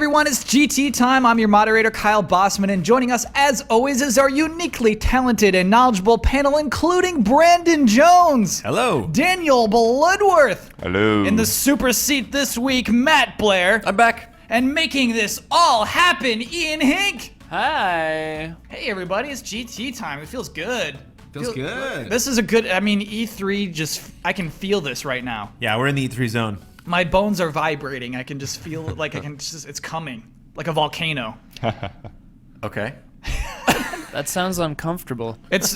everyone, it's GT time. I'm your moderator, Kyle Bossman, and joining us, as always, is our uniquely talented and knowledgeable panel, including Brandon Jones. Hello. Daniel Bloodworth. Hello. In the super seat this week, Matt Blair. I'm back. And making this all happen, Ian Hink. Hi. Hey, everybody, it's GT time. It feels good. Feels good. This is a good, E3 just, I can feel this right now. Yeah, we're in the E3 zone. My bones are vibrating. I can just feel it, like it's coming, like a volcano. Okay. That sounds uncomfortable. It's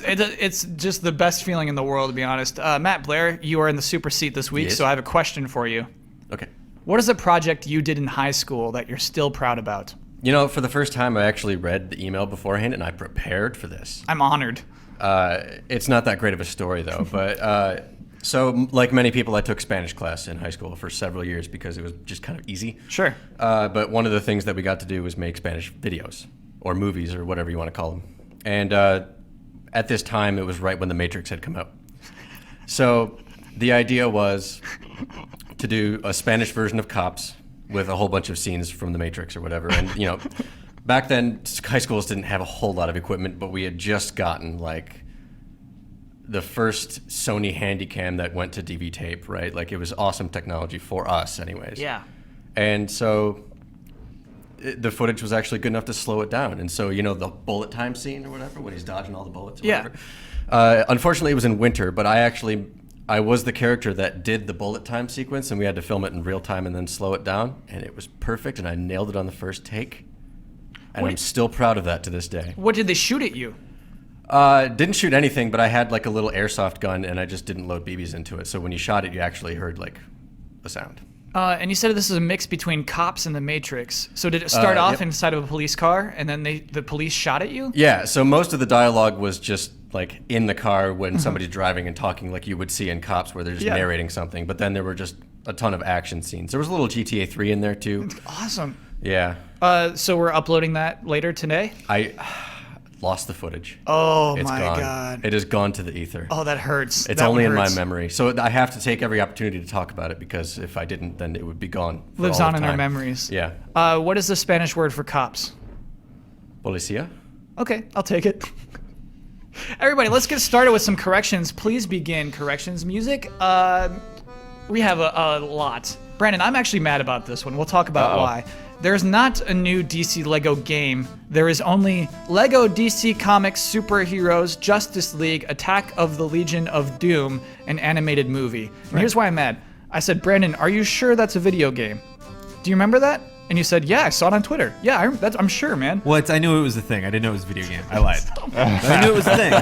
just the best feeling in the world, to be honest. Matt Blair, you are in the super seat this week, Yes. so I have a question for you. Okay. What is a project you did in high school that you're still proud about? You know, for the first time, I actually read the email beforehand, and I prepared for this. I'm honored. It's not that great of a story, though. But so, like many people, I took Spanish class in high school for several years because it was just kind of easy. Sure. But one of the things that we got to do was make Spanish videos or movies or whatever you want to call them. And at this time, it was right when The Matrix had come out. So the idea was to do a Spanish version of Cops with a whole bunch of scenes from The Matrix or whatever. And, you know, back then, high schools didn't have a whole lot of equipment, but we had just gotten, like, the first Sony Handycam that went to DV tape, right? Like, it was awesome technology for us anyways. Yeah. And so the footage was actually good enough to slow it down. And so, you know, the bullet time scene or whatever, when he's dodging all the bullets or Yeah. whatever. Unfortunately, it was in winter, but I was the character that did the bullet time sequence, and we had to film it in real time and then slow it down. And it was perfect, and I nailed it on the first take. And I'm still proud of that to this day. What did they shoot at you? Didn't shoot anything, but I had like a little airsoft gun, and I just didn't load BBs into it. So when you shot it, you actually heard like a sound. And you said this is a mix between Cops and The Matrix. So did it start off yep. inside of a police car, and then the police shot at you? Yeah, so most of the dialogue was just like in the car when somebody's driving and talking like you would see in Cops where they're just narrating something. But then there were just a ton of action scenes. There was a little GTA 3 in there too. Awesome. Yeah. So we're uploading that later today? I lost the footage. Oh It's my gone. God. It has gone to the ether. Oh, that hurts. It's That only one in my hurts. memory. So I have to take every opportunity to talk about it because if I didn't, then it would be gone. For Lives all on of in our time. memories. Yeah. What is the Spanish word for cops? Policía? Okay, I'll take it. Everybody, let's get started with some corrections. Please begin corrections music. We have a lot. Brandon, I'm actually mad about this one. We'll talk about why. There's not a new DC Lego game. There is only Lego DC Comics Superheroes Justice League Attack of the Legion of Doom, an animated movie. And here's why I'm mad. I said, Brandon, are you sure that's a video game? Do you remember that? And you said, yeah, I saw it on Twitter. Yeah, I'm sure, man. Well, I knew it was a thing. I didn't know it was a video game. I lied. I knew it was a thing. No,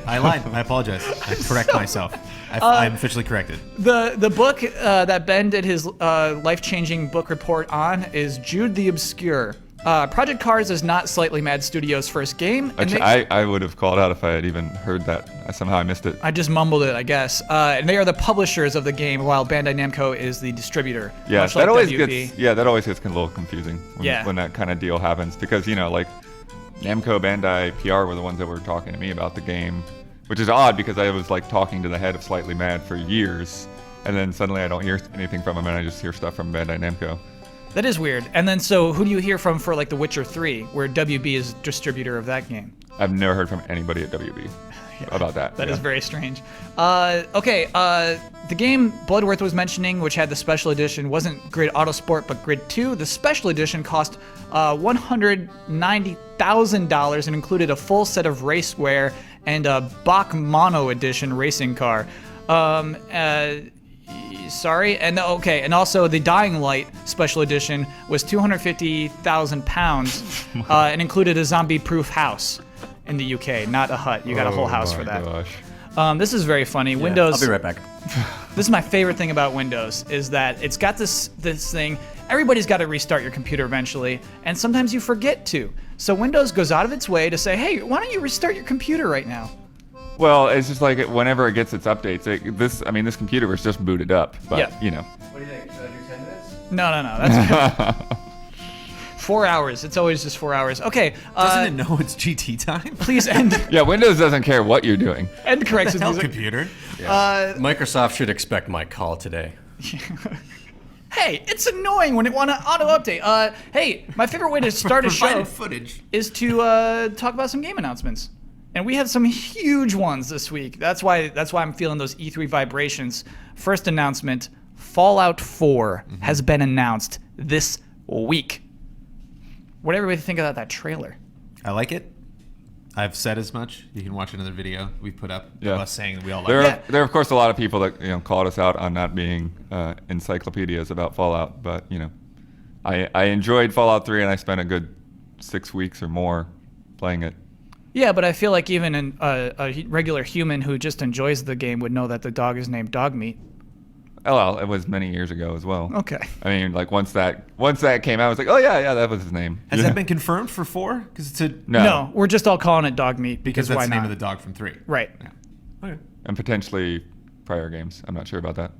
I lied. I apologize. I correct myself. I'm officially corrected. The book that Ben did his life-changing book report on is Jude the Obscure. Project Cars is not Slightly Mad Studios' first game. And Actually, I would have called out if I had even heard that. Somehow I missed it. I just mumbled it, I guess. And they are the publishers of the game, while Bandai Namco is the distributor. Yeah, much that like always WB. gets a little confusing Yeah. when that kind of deal happens because like Namco, Bandai, PR were the ones that were talking to me about the game, which is odd because I was like talking to the head of Slightly Mad for years, and then suddenly I don't hear anything from him and I just hear stuff from Bandai Namco. That is weird. And then, so who do you hear from for like The Witcher 3, where WB is distributor of that game? I've never heard from anybody at WB about that. That is very strange. The game Bloodworth was mentioning, which had the special edition, wasn't Grid Autosport, but Grid 2. The special edition cost $190,000 and included a full set of racewear and a Bach Mono Edition racing car. Sorry, and also the Dying Light special edition was £250,000 and included a zombie-proof house in the UK, not a hut. You got a whole house for that. Gosh. This is very funny. Windows. I'll be right back. This is my favorite thing about Windows is that it's got this thing. Everybody's got to restart your computer eventually, and sometimes you forget to. So Windows goes out of its way to say, "Hey, why don't you restart your computer right now?" Well, it's just like whenever it gets its updates, this computer was just booted up, but Yeah. What do you think? Should I do 10 minutes? No. That's 4 hours. It's always just 4 hours. Okay. Doesn't it know it's GT time? Please end Yeah, Windows doesn't care what you're doing. end corrections Hell, music. computer. Microsoft should expect my call today. Hey, it's annoying when it want to auto update. Hey, my favorite way to start a show Provided footage. is to talk about some game announcements, and we have some huge ones this week. That's why I'm feeling those E3 vibrations. First announcement: Fallout 4 has been announced this week. What did everybody think about that trailer? I like it. I've said as much. You can watch another video we put up of Yeah. us saying that we all like There, it. are, there are of course a lot of people that called us out on not being encyclopedias about Fallout, but I enjoyed Fallout 3 and I spent a good 6 weeks or more playing it. Yeah, but I feel like even a regular human who just enjoys the game would know that the dog is named Dogmeat. Oh, well, it was many years ago as well. Okay. I mean, like once that came out, I was like, oh yeah, that was his name. Has that been confirmed for 4? Because it's a No, we're just all calling it Dogmeat because why that's the name not? of the dog from 3. Right. Yeah. Okay. And potentially prior games. I'm not sure about that,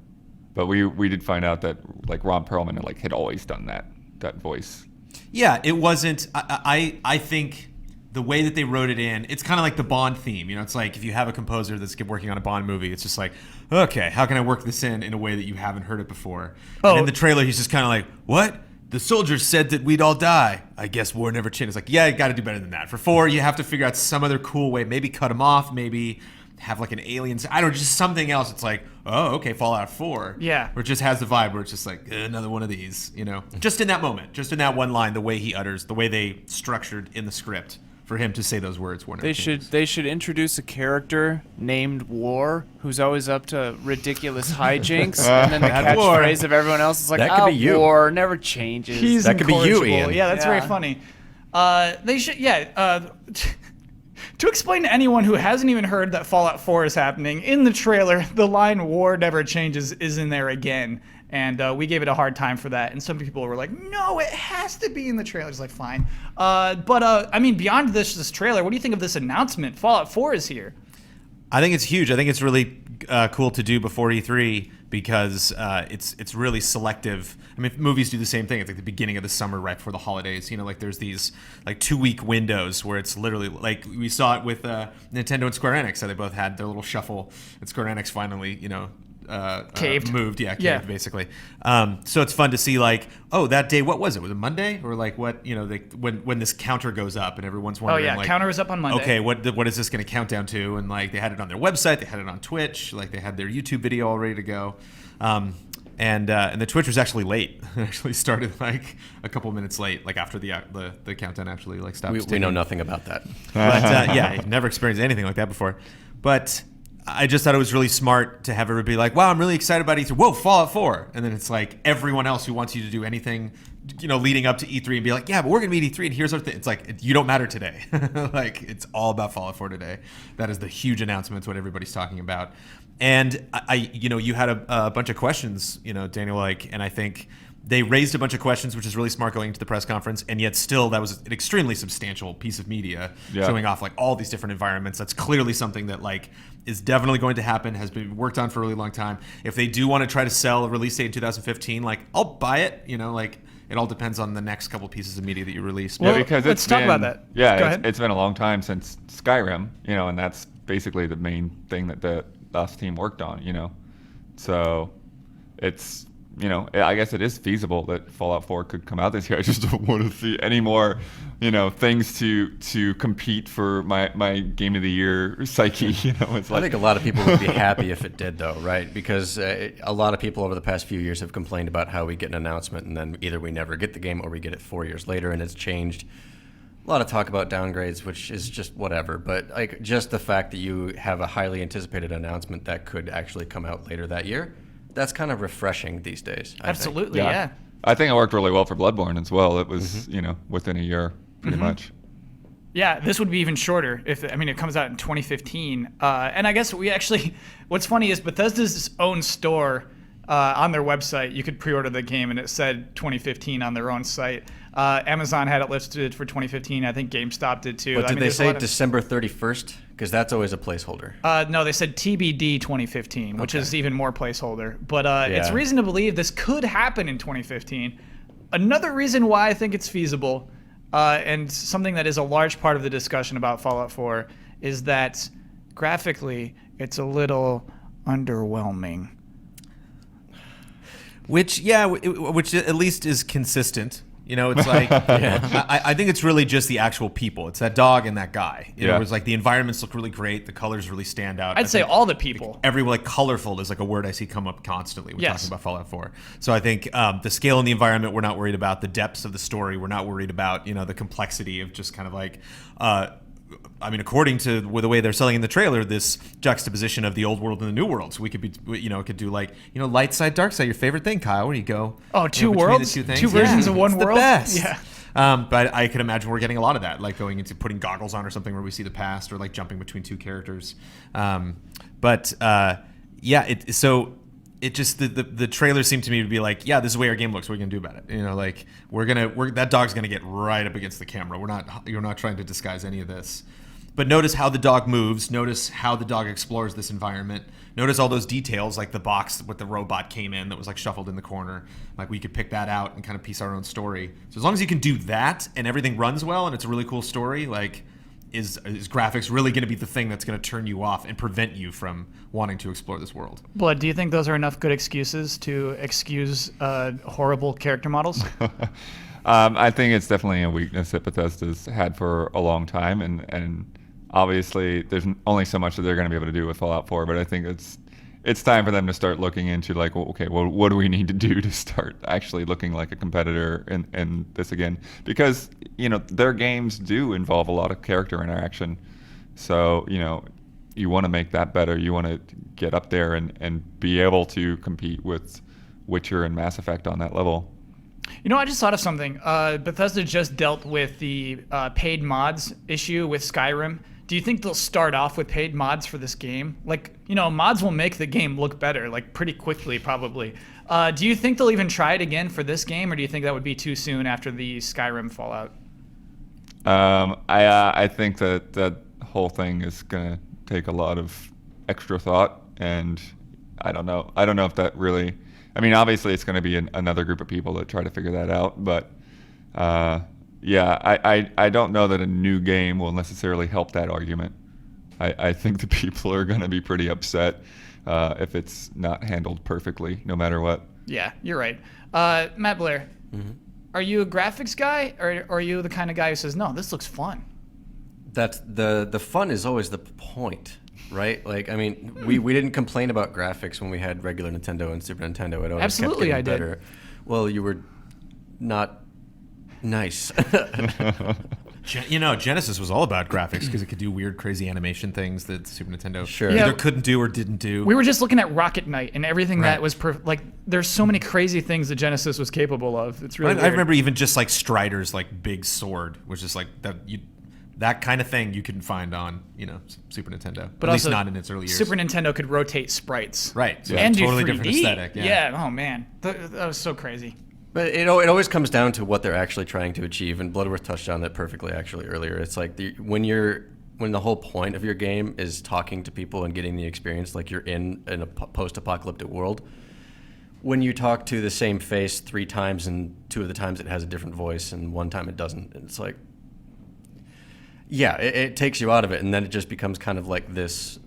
but we did find out that like Ron Perlman had always done that voice. Yeah, it wasn't. I think the way that they wrote it in, it's kind of like the Bond theme. It's like if you have a composer that's working on a Bond movie, it's just like, okay, how can I work this in a way that you haven't heard it before? Oh. And in the trailer, he's just kind of like, what? The soldiers said that we'd all die. I guess war never changed. It's like, yeah, you got to do better than that. For 4, you have to figure out some other cool way. Maybe cut them off. Maybe have like an alien. I don't know, just something else. It's like, oh, okay, Fallout 4. Yeah. Or it just has the vibe where it's just like, another one of these, Just in that moment, just in that one line, the way he utters, the way they structured in the script for him to say those words. They should introduce a character named War who's always up to ridiculous hijinks, and then the Bad War. catchphrase of everyone else is like, That could be you. War never changes. He's That could be you, incorrigible. Ian. Yeah, that's very Yeah. funny. They should, to explain to anyone who hasn't even heard that Fallout 4 is happening, in the trailer, the line "War never changes" is in there again, and we gave it a hard time for that. And some people were like, "No, it has to be in the trailer." It's like, fine. But I mean, beyond this trailer, what do you think of this announcement? Fallout 4 is here. I think it's huge. I think it's really cool to do before E3 because it's really selective. I mean, movies do the same thing. It's like the beginning of the summer, right before the holidays. Like there's these like 2-week windows where it's literally like we saw it with Nintendo and Square Enix. So they both had their little shuffle, and Square Enix finally, Caved. moved. Yeah, caved Yeah. basically. So it's fun to see like, oh, that day, what was it? Was it Monday or like what? When this counter goes up and everyone's Oh wondering. yeah, like, counter is up on Monday. okay, what is this going to count down to? And like they had it on their website, they had it on Twitch, like they had their YouTube video all ready to go. And the Twitch was actually late. It actually started like a couple minutes late, like after the countdown actually like stopped. We ticking. know nothing about that. But yeah, I've never experienced anything like that before. But I just thought it was really smart to have everybody be like, wow, I'm really excited about E3. Whoa, Fallout 4. And then it's like everyone else who wants you to do anything, leading up to E3 and be like, yeah, but we're going to be at E3 and here's our thing. It's like, you don't matter today. Like, it's all about Fallout 4 today. That is the huge announcement, what everybody's talking about. And you had a bunch of questions, Daniel, and I think they raised a bunch of questions, which is really smart going into the press conference, and yet still that was an extremely substantial piece of media showing off like all these different environments. That's clearly something that like is definitely going to happen, has been worked on for a really long time. If they do want to try to sell a release date in 2015, like I'll buy it, it all depends on the next couple pieces of media that you release. Well, Yeah, because let's it's talk been, about that. Yeah, Go it's, ahead. it's been a long time since Skyrim, and that's basically the main thing that the last team worked on, So it's, I guess it is feasible that Fallout 4 could come out this year. I just don't want to see any more, things to compete for my Game of the Year psyche. It's I like think a lot of people would be happy if it did, though, right? Because a lot of people over the past few years have complained about how we get an announcement and then either we never get the game or we get it 4 years later and it's changed. A lot of talk about downgrades, which is just whatever. But like just the fact that you have a highly anticipated announcement that could actually come out later that year, that's kind of refreshing these days. I think. Absolutely, yeah. I think it worked really well for Bloodborne as well. It was, within a year, pretty much. Yeah, this would be even shorter if it comes out in 2015. And I guess what's funny is Bethesda's own store on their website, you could pre-order the game and it said 2015 on their own site. Amazon had it listed for 2015. I think GameStop did too. But did they there's a say lot of- December 31st? Because that's always a placeholder. No, they said TBD 2015, which is even more placeholder. But it's Yeah. reason to believe this could happen in 2015. Another reason why I think it's feasible, and something that is a large part of the discussion about Fallout 4, is that graphically it's a little underwhelming. which which at least is consistent. You know, it's like I think it's really just the actual people. It's that dog and that guy. You know, it was like the environments look really great. The colors really stand out. I'd say all the people. Like colorful is like a word I see come up constantly when Yes. talking about Fallout 4. So I think the scale and the environment we're not worried about. The depths of the story we're not worried about. You know, the complexity of just kind of like. I mean, according to the way they're selling in the trailer, this juxtaposition of the old world and the new world. So we could be, you know, it could do like, you know, light side, dark side. Your favorite thing, Kyle. Where you go? Oh, you two know, between the worlds, two things. two versions of one it's world. The best. Yeah. But I could imagine we're getting a lot of that, like going into putting goggles on or something where we see the past, or like jumping between two characters. So it just the trailer seemed to me to be like, yeah, this is the way our game looks. What are we gonna do about it? You know, like that dog's gonna get right up against the camera. You're not trying to disguise any of this. But notice how the dog moves. Notice how the dog explores this environment. Notice all those details, like the box with the robot came in that was like shuffled in the corner. Like we could pick that out and kind of piece our own story. So as long as you can do that and everything runs well and it's a really cool story, like is graphics really going to be the thing that's going to turn you off and prevent you from wanting to explore this world? Blood, do you think those are enough good excuses to excuse horrible character models? I think it's definitely a weakness that Bethesda's had for a long time, and obviously there's only so much that they're going to be able to do with Fallout 4, but I think it's time for them to start looking into like, well, okay, well, what do we need to do to start actually looking like a competitor in this again? Because, you know, their games do involve a lot of character interaction. So, you know, you want to make that better. You want to get up there and be able to compete with Witcher and Mass Effect on that level. You know, I just thought of something. Bethesda just dealt with the paid mods issue with Skyrim. Do you think they'll start off with paid mods for this game? Like, you know, mods will make the game look better, like pretty quickly, probably. Do you think they'll even try it again for this game, or do you think that would be too soon after the Skyrim Fallout? I think that whole thing is gonna take a lot of extra thought, and I don't know if that really. I mean, obviously, it's going to be another group of people that try to figure that out, but I don't know that a new game will necessarily help that argument. I think the people are going to be pretty upset if it's not handled perfectly, no matter what. Yeah, you're right. Matt Blair, are you a graphics guy, or are you the kind of guy who says, no, this looks fun? That's the fun is always the point. Right? Like, I mean, we didn't complain about graphics when we had regular Nintendo and Super Nintendo. It always Absolutely, kept getting I did. better. Well, you were not nice. You know, Genesis was all about graphics because it could do weird, crazy animation things that Super Nintendo Sure. either Yeah. couldn't do or didn't do. We were just looking at Rocket Knight and everything that Right. was like. There's so many crazy things that Genesis was capable of. It's really. I weird. remember even just like Strider's like big sword, which is like that kind of thing you couldn't find on, you know, Super Nintendo. But at least also, not in its early years. Super Nintendo could rotate sprites. Right. So And it's do totally 3D. different aesthetic. Yeah. Oh man, that was so crazy. But it always comes down to what they're actually trying to achieve, and Bloodworth touched on that perfectly actually earlier. It's like when the whole point of your game is talking to people and getting the experience, like you're in a post-apocalyptic world. When you talk to the same face 3 times and 2 of the times it has a different voice and 1 time it doesn't, it's like, yeah, it takes you out of it, and then it just becomes kind of like this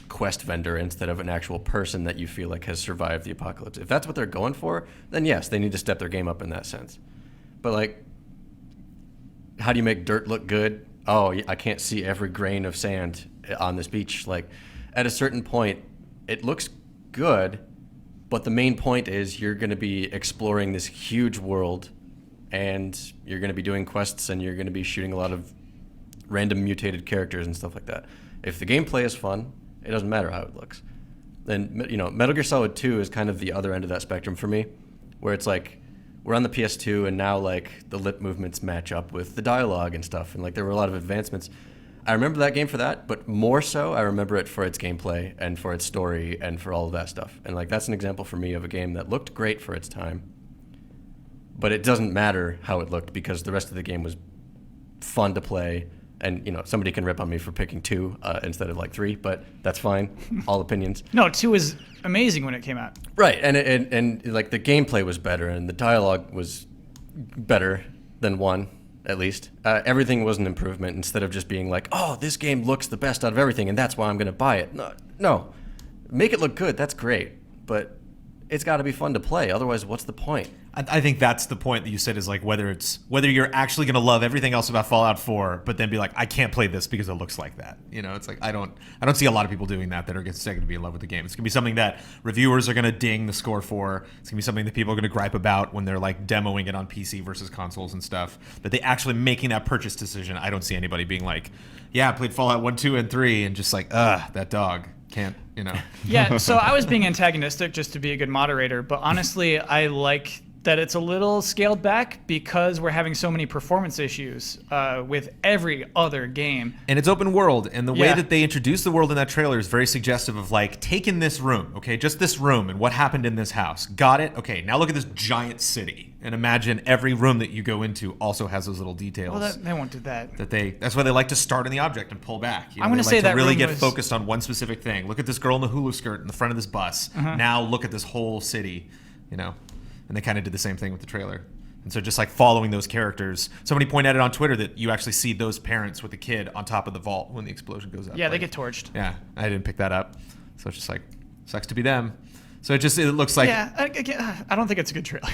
quest vendor instead of an actual person that you feel like has survived the apocalypse. If that's what they're going for, then yes, they need to step their game up in that sense. But like, how do you make dirt look good? Oh, I can't see every grain of sand on this beach. Like, at a certain point, it looks good, but the main point is you're going to be exploring this huge world, and you're going to be doing quests, and you're going to be shooting a lot of random mutated characters and stuff like that. If the gameplay is fun, it doesn't matter how it looks. Then, you know, Metal Gear Solid 2 is kind of the other end of that spectrum for me, where it's like we're on the PS2 and now like the lip movements match up with the dialogue and stuff, and like there were a lot of advancements. I remember that game for that, but more so I remember it for its gameplay and for its story and for all of that stuff. And like that's an example for me of a game that looked great for its time, but it doesn't matter how it looked because the rest of the game was fun to play. And, you know, somebody can rip on me for picking 2 instead of like 3, but that's fine. All opinions. No, 2 was amazing when it came out. Right, and like the gameplay was better and the dialogue was better than 1, at least. Everything was an improvement instead of just being like, oh, this game looks the best out of everything and that's why I'm going to buy it. No, make it look good. That's great. But it's got to be fun to play. Otherwise, what's the point? I think that's the point that you said, is like whether you're actually going to love everything else about Fallout 4, but then be like, I can't play this because it looks like that. You know, it's like I don't see a lot of people doing that are going to be in love with the game. It's going to be something that reviewers are going to ding the score for. It's going to be something that people are going to gripe about when they're like demoing it on PC versus consoles and stuff. But they actually making that purchase decision, I don't see anybody being like, yeah, I played Fallout 1, 2, and 3, and just like, that dog can't, you know. Yeah, so I was being antagonistic just to be a good moderator, but honestly, I like that it's a little scaled back because we're having so many performance issues with every other game. And it's open world, and the way Yeah. that they introduce the world in that trailer is very suggestive of like, take in this room, okay, just this room and what happened in this house. Got it? Okay, now look at this giant city, and imagine every room that you go into also has those little details. Well, they won't do that. That's why they like to start in the object and pull back. You know, I'm gonna they like say to that really room get was- focused on one specific thing. Look at this girl in the hula skirt in the front of this bus. Now look at this whole city, you know. And they kind of did the same thing with the trailer. And so just like following those characters. Somebody pointed out on Twitter that you actually see those parents with the kid on top of the vault when the explosion goes up. Yeah, they Like, get torched. Yeah, I didn't pick that up. So it's just like, sucks to be them. So it looks like Yeah, I don't think it's a good trailer.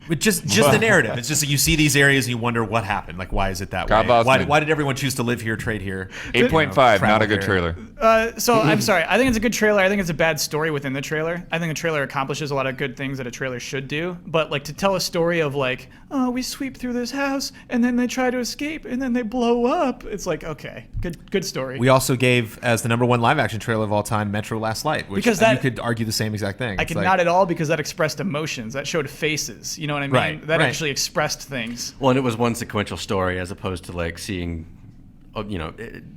but just the narrative. It's just that you see these areas and you wonder what happened. Like, why is it that God way? Bosman. Why did everyone choose to live here, trade here? 8.5, travel not a good here. trailer. So I'm sorry. I think it's a good trailer. I think it's a bad story within the trailer. I think the trailer accomplishes a lot of good things that a trailer should do. But like to tell a story of like, oh, we sweep through this house and then they try to escape and then they blow up. It's like, okay, good story. We also gave as the #1 live action trailer of all time Metro Last Light, which Because you that- could argue the same exact thing. I It's could like- not at all because that expressed emotions. That showed faces. You know what I mean? Right, That right. actually expressed things. Well, and it was one sequential story as opposed to like seeing,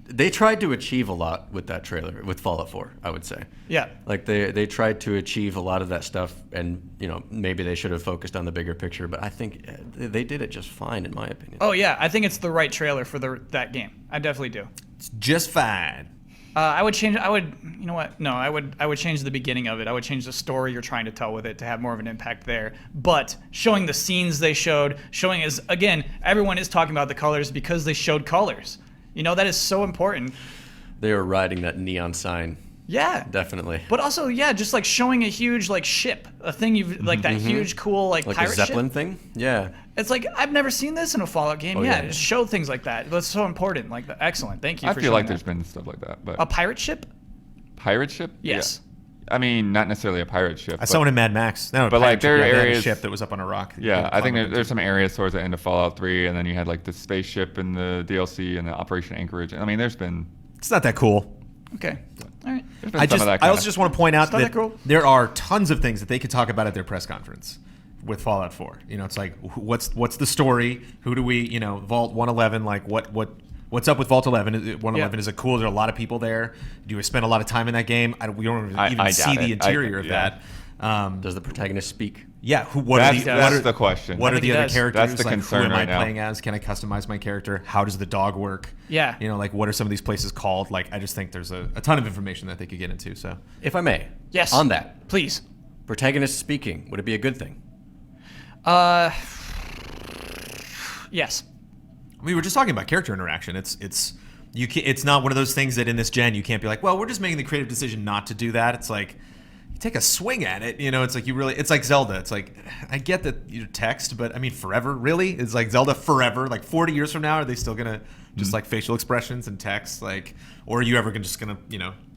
they tried to achieve a lot with that trailer, with Fallout 4, I would say. Yeah. Like they tried to achieve a lot of that stuff, and maybe they should have focused on the bigger picture, but I think they did it just fine, in my opinion. Oh yeah, I think it's the right trailer for that game. I definitely do. It's just fine. I would change. You know what? No, I would change the beginning of it. I would change the story you're trying to tell with it to have more of an impact there. But showing the scenes they showed, showing is again, everyone is talking about the colors because they showed colors. You know, that is so important. They were riding that neon sign, Yeah. definitely. But also, yeah, just like showing a huge like ship, a thing you've like that huge cool like Like pirate a Zeppelin ship. thing? Yeah. It's like I've never seen this in a Fallout game. Oh, yeah, yeah. just show things like that. That's so important. Like, excellent. Thank you. I for feel like showing there's that. been stuff like that, but A pirate ship. pirate ship? Yes. Yeah. I mean, not necessarily a pirate ship. I saw one in Mad Max. No, But, like, there are they had a areas- ship that was up on a rock. that you Yeah, could I think climb up there's into. some areas towards the end of Fallout 3, and then you had like the spaceship in the DLC and the Operation Anchorage. I mean, there's been It's not that cool. Okay. All right. there's been I some of that kind also just want to point out not that that cool. there are tons of things that they could talk about at their press conference with Fallout 4. You know, it's like what's the story? Who do we, Vault 111? Like what's up with Vault 11? 111 is it cool? There are a lot of people there. Do we spend a lot of time in that game? We don't even I see doubt the it. interior of Yeah. that. Does the protagonist speak? Yeah, That's the question. What I are think the he other does. characters? That's the like, concern who am right I now. playing as? Can I customize my character? How does the dog work? Yeah. Like what are some of these places called? Like I just think there's a ton of information that they could get into. So If I may. Yes. On that, Please. protagonist speaking, would it be a good thing? Yes. we were just talking about character interaction. It's not one of those things that in this gen you can't be like, well, we're just making the creative decision not to do that. It's like you take a swing at it. It's like it's like Zelda. It's like I get that you text, but I mean forever, really? It's like Zelda forever. Like 40 years from now, are they still gonna just like facial expressions and text? Like, or are you ever just gonna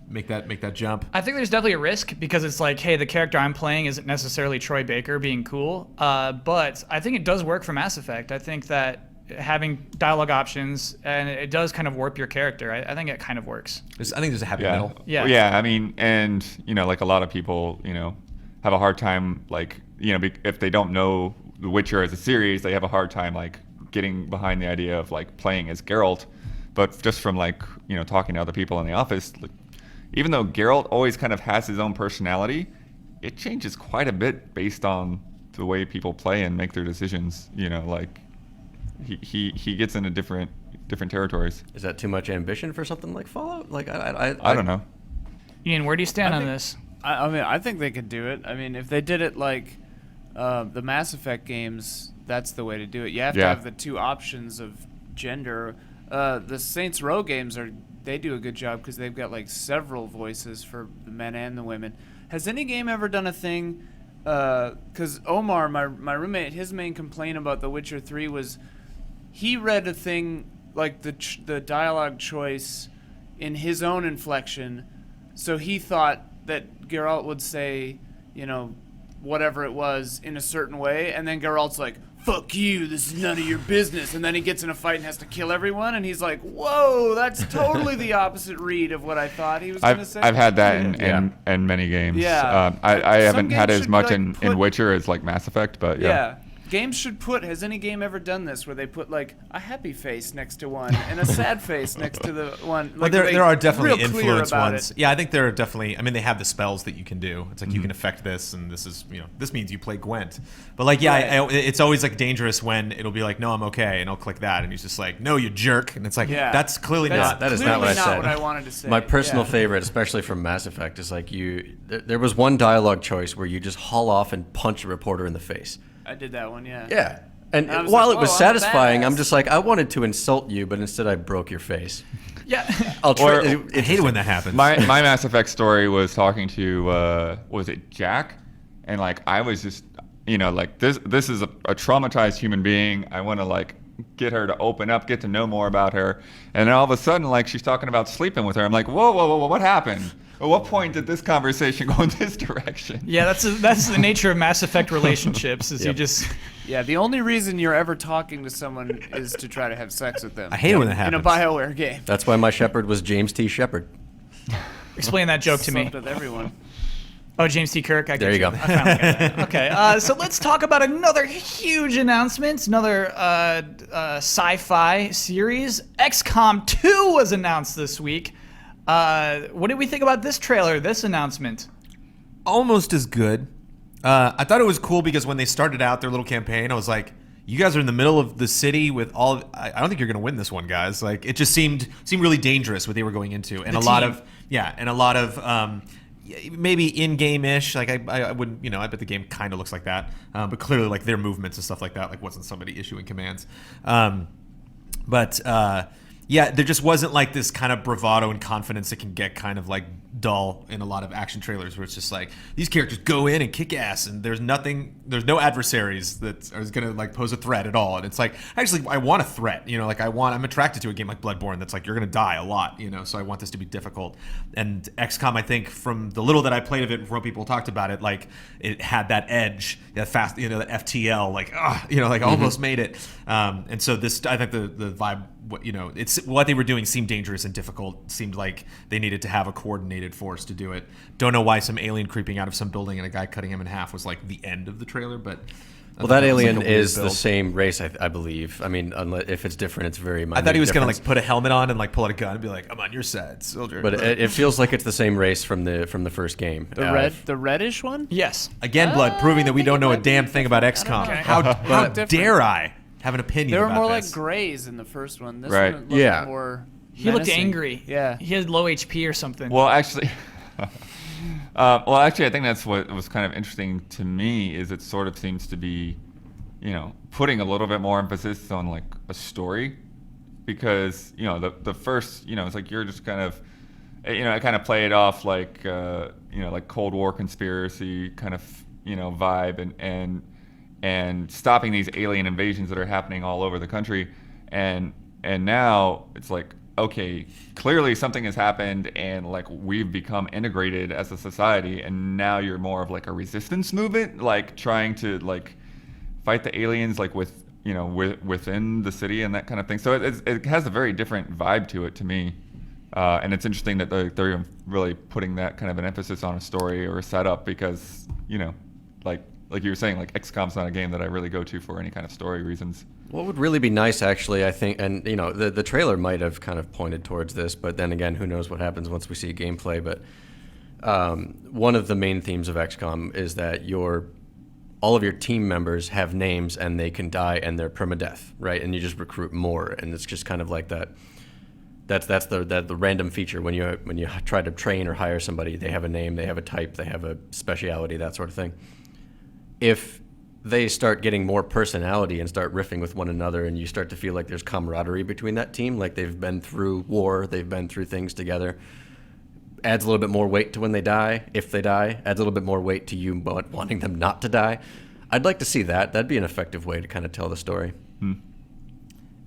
make that jump? I think there's definitely a risk because it's like, hey, the character I'm playing isn't necessarily Troy Baker being cool. But I think it does work for Mass Effect. I think that having dialogue options and it does kind of warp your character. I think it kind of works. I think there's a happy Yeah. middle. Yeah. Well, yeah. I mean, and like a lot of people, have a hard time, like, if they don't know The Witcher as a series, they have a hard time like getting behind the idea of like playing as Geralt. But just from like talking to other people in the office, like, even though Geralt always kind of has his own personality, it changes quite a bit based on the way people play and make their decisions. Like he gets into different territories. Is that too much ambition for something like Fallout? Like I don't know. Ian, where do you stand I on think- this? I mean, I think they could do it. I mean, if they did it like the Mass Effect games, that's the way to do it. You have to Yeah. have the two options of gender. The Saints Row games they do a good job because they've got like several voices for the men and the women. Has any game ever done a thing because Omar, my roommate, his main complaint about The Witcher 3 was he read a thing like the dialogue choice in his own inflection, so he thought that Geralt would say, whatever it was in a certain way, and then Geralt's like, fuck you, this is none of your business, and then he gets in a fight and has to kill everyone, and he's like, whoa, that's totally the opposite read of what I thought he was going to say. I've had that in many games. Yeah. I haven't had it games as much should, in Witcher as like Mass Effect, but yeah. Games should has any game ever done this where they put like a happy face next to one and a sad face next to the one? Well, Like, there are definitely real clear influence about ones. it. Yeah, I think there are definitely. I mean, they have the spells that you can do. It's like you can affect this, and this is this means you play Gwent. But like, yeah, Right. it's always like dangerous when it'll be like, no, I'm okay, and I'll click that, and he's just like, no, you jerk, and it's like, Yeah. that's clearly That's not. that is clearly not what I said. what I wanted to say. My personal Yeah. favorite, especially from Mass Effect, is like there was one dialogue choice where you just haul off and punch a reporter in the face. I did that one, yeah. Yeah. And I was while like, it was "Oh, I'm a satisfying, I'm badass." just like, I wanted to insult you, but instead I broke your face. Yeah. I'll try. Or- I hate it when that happens. my Mass Effect story was talking to was it Jack, and like I was just like this is a traumatized human being. I want to like get her to open up, get to know more about her, and then all of a sudden like she's talking about sleeping with her. I'm like, whoa, what happened? At what point did this conversation go in this direction? Yeah, that's the nature of Mass Effect relationships. Is you Yep. just Yeah, the only reason you're ever talking to someone is to try to have sex with them. I hate it when that In a happens. BioWare game. That's why my shepherd was James T. Shepard. explain that joke to me. Slept with everyone. Oh, James T. Kirk. I get There you go. I finally get that. Okay, so let's talk about another huge announcement. Another sci-fi series. XCOM 2 was announced this week. What did we think about this trailer? This announcement? Almost as good. I thought it was cool because when they started out their little campaign, I was like, you guys are in the middle of the city with all. I don't think you're going to win this one, guys. Like, it just seemed really dangerous what they were going into, and The a lot team. of maybe in-game-ish. Like I wouldn't, I bet the game kind of looks like that, but clearly like their movements and stuff like that, like wasn't somebody issuing commands. Yeah, there just wasn't like this kind of bravado and confidence that can get kind of like dull in a lot of action trailers where it's just like these characters go in and kick ass and there's no adversaries that are going to like pose a threat at all. And it's like, actually, I want a threat, like I'm attracted to a game like Bloodborne that's like, you're going to die a lot, so I want this to be difficult. And XCOM, I think from the little that I played of it, from what people talked about it, like it had that edge, that fast, that FTL, like, almost made it. And so this, I think the vibe, it's what they were doing seemed dangerous and difficult. Seemed like they needed to have a coordinated force to do it. Don't know why some alien creeping out of some building and a guy cutting him in half was like the end of the trailer, but Well, that was, like, alien a weird is the build. same race, I believe. I mean, unless, if it's different, it's very minor. I thought he was gonna difference. like put a helmet on and like pull out a gun and be like, "I'm on your side, soldier." But it feels like it's the same race from the first game. The reddish one? Yes. again, Blood proving that we don't know a damn thing about XCOM. Okay. How Different. dare I have an opinion? They were about more this? like grays in the first one. This Right. one looked Yeah. more He looked menacing. angry. Yeah. He had low HP or something. Well, actually, I think that's what was kind of interesting to me is it sort of seems to be, putting a little bit more emphasis on like a story, because the first, it's like you're just kind of, I kind of play it off like like Cold War conspiracy kind of vibe and stopping these alien invasions that are happening all over the country, and now it's like, okay, clearly something has happened and like we've become integrated as a society, and now you're more of like a resistance movement, like trying to like fight the aliens like within the city and that kind of thing. So it has a very different vibe to it to me, and it's interesting that they're even really putting that kind of an emphasis on a story or a setup, because like you were saying, like XCOM's not a game that I really go to for any kind of story reasons. What would really be nice, actually, I think, and the trailer might have kind of pointed towards this, but then again, who knows what happens once we see gameplay. But one of the main themes of XCOM is that all of your team members have names and they can die and they're permadeath, right? And you just recruit more, and it's just kind of like that. That's the random feature when you try to train or hire somebody. They have a name, they have a type, they have a speciality, that sort of thing. If they start getting more personality and start riffing with one another, and you start to feel like there's camaraderie between that team, like they've been through war, they've been through things together, adds a little bit more weight to when they die. If they die, adds a little bit more weight to you wanting them not to die. I'd like to see that. That'd be an effective way to kind of tell the story.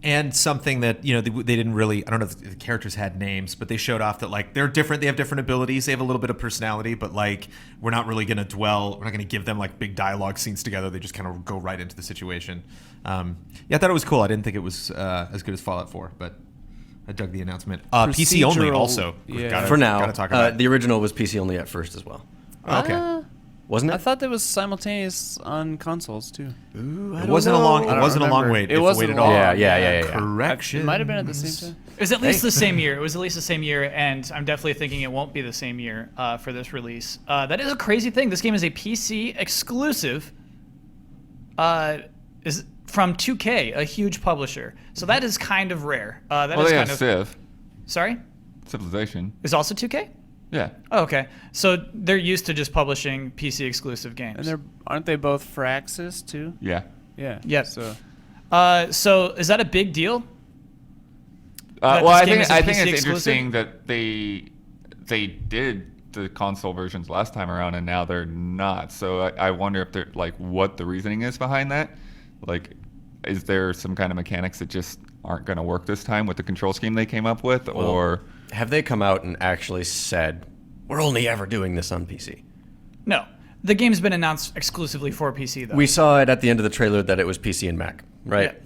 And something that, you know, they didn't really, I don't know if the characters had names, but they showed off that, like, they're different. They have different abilities. They have a little bit of personality, but, like, we're not really going to we're not going to give them, like, big dialogue scenes together. They just kind of go right into the situation. Yeah, I thought it was cool. I didn't think it was as good as Fallout 4, but I dug the announcement. PC only Procedural, also. yeah. For now, Gotta talk about it. the original was PC only at first as well. Okay. Wasn't it? I thought that was simultaneous on consoles too. It wasn't a long remember. wait. It if wasn't waited long. all. Yeah. Correction. It might have been at the same time. It was at least the same year. It was at least the same year, and I'm definitely thinking it won't be the same year for this release. That is a crazy thing. This game is a PC exclusive. Is from 2K, a huge publisher. So that is kind of rare. That Well, is they kind have of. Civ. Sorry, Civilization. is also 2K? Yeah. Oh, okay. So they're used to just publishing PC exclusive games. And aren't they both Firaxis too? Yeah. Yeah. Yep. So So is that a big deal? That Well, this I game think is a I think PC it's exclusive? interesting that they did the console versions last time around and now they're not. So I wonder if they're like what the reasoning is behind that. Like, is there some kind of mechanics that just aren't going to work this time with the control scheme they came up with, or Have they come out and actually said, we're only ever doing this on PC? No. The game's been announced exclusively for PC, though. We saw it at the end of the trailer that it was PC and Mac, right? Yeah.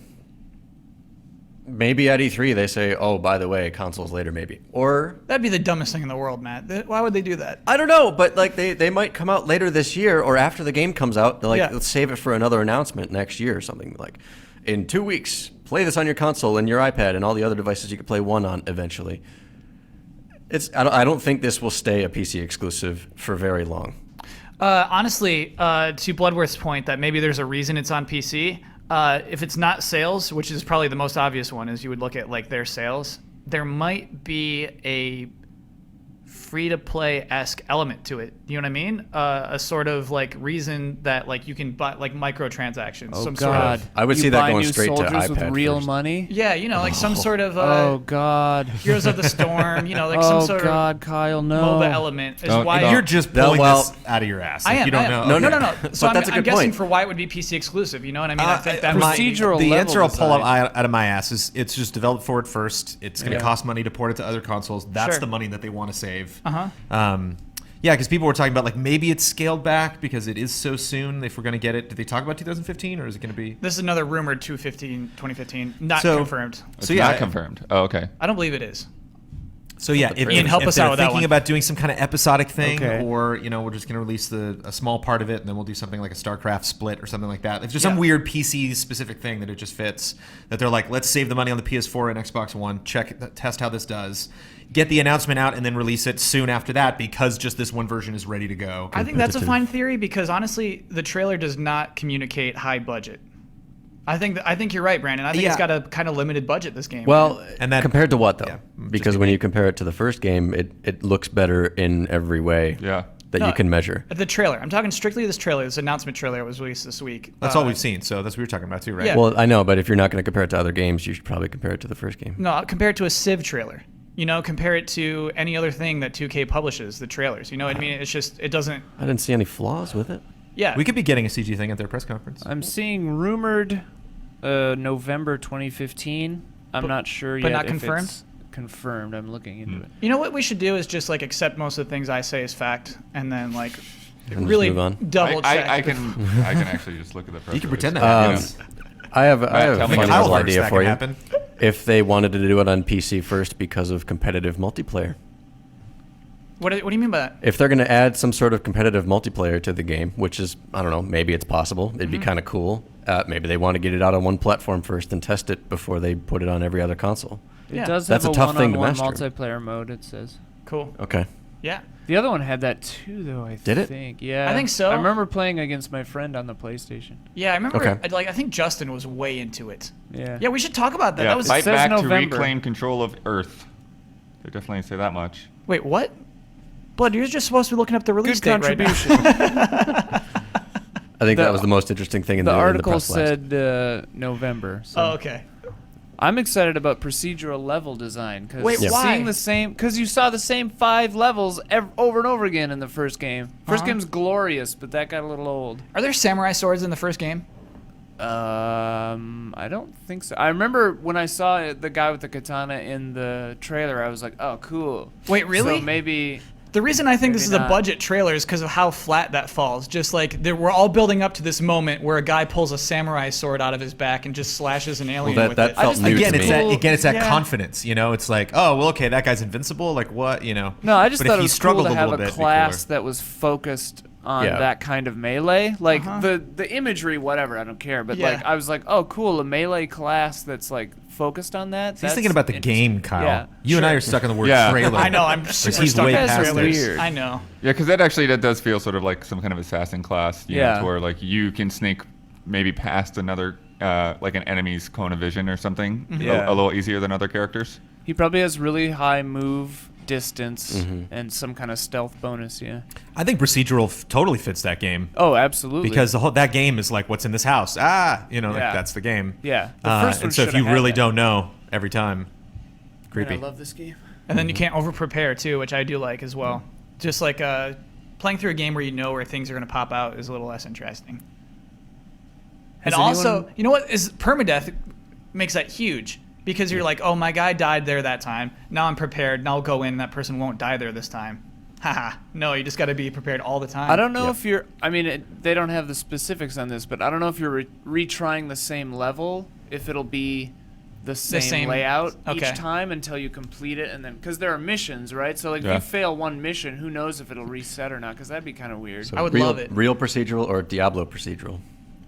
Maybe at E3 they say, oh, by the way, consoles later maybe. Or, That'd be the dumbest thing in the world, Matt. Why would they do that? I don't know, but like they might come out later this year or after the game comes out. They're like, Yeah. let's save it for another announcement next year or something. Like, in 2 weeks, play this on your console and your iPad and all the other devices you can play one on eventually. I don't think this will stay a PC exclusive for very long. Honestly, to Bloodworth's point that maybe there's a reason it's on PC, if it's not sales, which is probably the most obvious one, is you would look at like their sales, there might be a free-to-play-esque element to it. You know what I mean? A sort of like reason that like you can buy like microtransactions. Oh some God! Sort of, I would You see that buy going new straight to soldiers with iPad real first. money. yeah, you know, like some sort of Oh God! Heroes of the Storm. You know, like some Oh sort God, Kyle, of no. MOBA element is Don't- why don't- You're just No, pulling well, this out of your ass. I Like, am. you don't I am. know. No. So But that's a I'm good guessing point. for why it would be PC exclusive. You know what I mean? I think that my- might be- Procedural the level answer I'll pull design. out of my ass is it's just developed for it first. It's going to Yeah. cost money to port it to other consoles. That's Sure. the money that they want to save. Uh-huh. Yeah, because people were talking about like maybe it's scaled back because it is so soon. If we're going to get it, did they talk about 2015 or is it going to be? This is another rumored 2015, not So- confirmed. it's So, yeah, not confirmed? Oh, okay. I don't believe it is. So yeah, if, Ian, help if us they're out with that thinking one. about doing some kind of episodic thing, Okay. or you know, we're just going to release a small part of it, and then we'll do something like a StarCraft split or something like that. If there's some Yeah. weird PC specific thing that it just fits, that they're like, let's save the money on the PS4 and Xbox One, test how this does, get the announcement out, and then release it soon after that because just this one version is ready to go. I think that's a fine theory because honestly, the trailer does not communicate high budget. I think you're right, Brandon. I think it's Yeah. got a kind of limited budget. This game. Well, And that- compared to what though? yeah, just Because when you compare it to the first game, it looks better in every way Yeah. that No, you can measure. the trailer. I'm talking strictly this trailer. This announcement trailer that was released this week. That's all we've seen. So that's what we were talking about too, right? Yeah. Well, I know, but if you're not going to compare it to other games, you should probably compare it to the first game. No, compare it to a Civ trailer. You know, compare it to any other thing that 2K publishes. The trailers. You know what I mean? It's just it doesn't. I didn't see any flaws with it. Yeah. We could be getting a CG thing at their press conference. I'm seeing rumored November 2015. I'm not sure but yet. not if confirmed? it's confirmed. I'm looking into it. You know what we should do is just like accept most of the things I say as fact, and then like just really move on. double check. I can actually just look at the press You can release. pretend that Um, happens. I have a tell me funny how little hard idea that for can you. happen. If they wanted to do it on PC first because of competitive multiplayer. What do you mean by that? If they're going to add some sort of competitive multiplayer to the game, which is, I don't know, maybe it's possible. It'd be kind of cool. Maybe they want to get it out on one platform first and test it before they put it on every other console. It Yeah. does That's have a tough thing to one-on-one master. multiplayer mode. It says. Cool. Okay. Yeah. The other one had that too, though. I Did it? think. Yeah. I think so. I remember playing against my friend on the PlayStation. Yeah, I remember. Okay. I think Justin was way into it. Yeah. Yeah, we should talk about that. Yeah, That was fight says back to November. reclaim control of Earth. They definitely say that much. Wait, what? Blood, you're just supposed to be looking up the release Good date right now. contribution. I think The- that was the most interesting thing in the the article press blast. said November. So. Oh, okay. I'm excited about procedural level design because Wait, why? seeing the same, because you saw the same 5 levels over and over again in the first game. First game's glorious, but that got a little old. Are there samurai swords in the first game? I don't think so. I remember when I saw the guy with the katana in the trailer, I was like, oh, cool. Wait, really? So maybe. The reason I think this is Maybe a not. budget trailer is because of how flat that falls. Just like we're all building up to this moment where a guy pulls a samurai sword out of his back and just slashes an alien that- with that it. felt new Again, to it's me. that Yeah. confidence. You know, it's like, oh, well, okay, that guy's invincible. Like what? You know. No, I just But thought if it he was cool struggled to have little a bit, it'd be class cooler. that was focused on Yeah. that kind of melee. Like the imagery, whatever, I don't care. But Yeah. like, I was like, oh, cool, a melee class that's like focused on that. He's That's thinking about the interesting. game, Kyle. Yeah, you and I sure. are stuck on the word Yeah. trailer. I know, I'm Whereas super he's stuck way on You guys past are this. weird. I know. Yeah, because that does feel sort of like some kind of assassin class. You Yeah. know, to where like you can sneak maybe past another, like an enemy's cone of vision or something, Yeah. a little easier than other characters. He probably has really high move distance and some kind of stealth bonus. Yeah. I think procedural totally fits that game Oh, absolutely. because that game is like, what's in this house? You know, like, Yeah. that's the game. Yeah, the first one and so if shoulda you had really that. don't know every time, Man, creepy. I love this game. And then you can't over prepare too, which I do like as well. Just like playing through a game where you know where things are going to pop out is a little less interesting. And Has also, anyone- you know what is permadeath makes that huge because you're like, oh, my guy died there that time. Now I'm prepared. Now I'll go in. And that person won't die there this time. Haha. No, you just got to be prepared all the time. I don't know if you're. I mean, they don't have the specifics on this, but I don't know if you're retrying the same level, if it'll be the same layout okay. each time until you complete it, and then because there are missions, right? So like, if Yeah. you fail one mission, who knows if it'll reset or not? Because that'd be kind of weird. I would real, love it. Real procedural or Diablo procedural?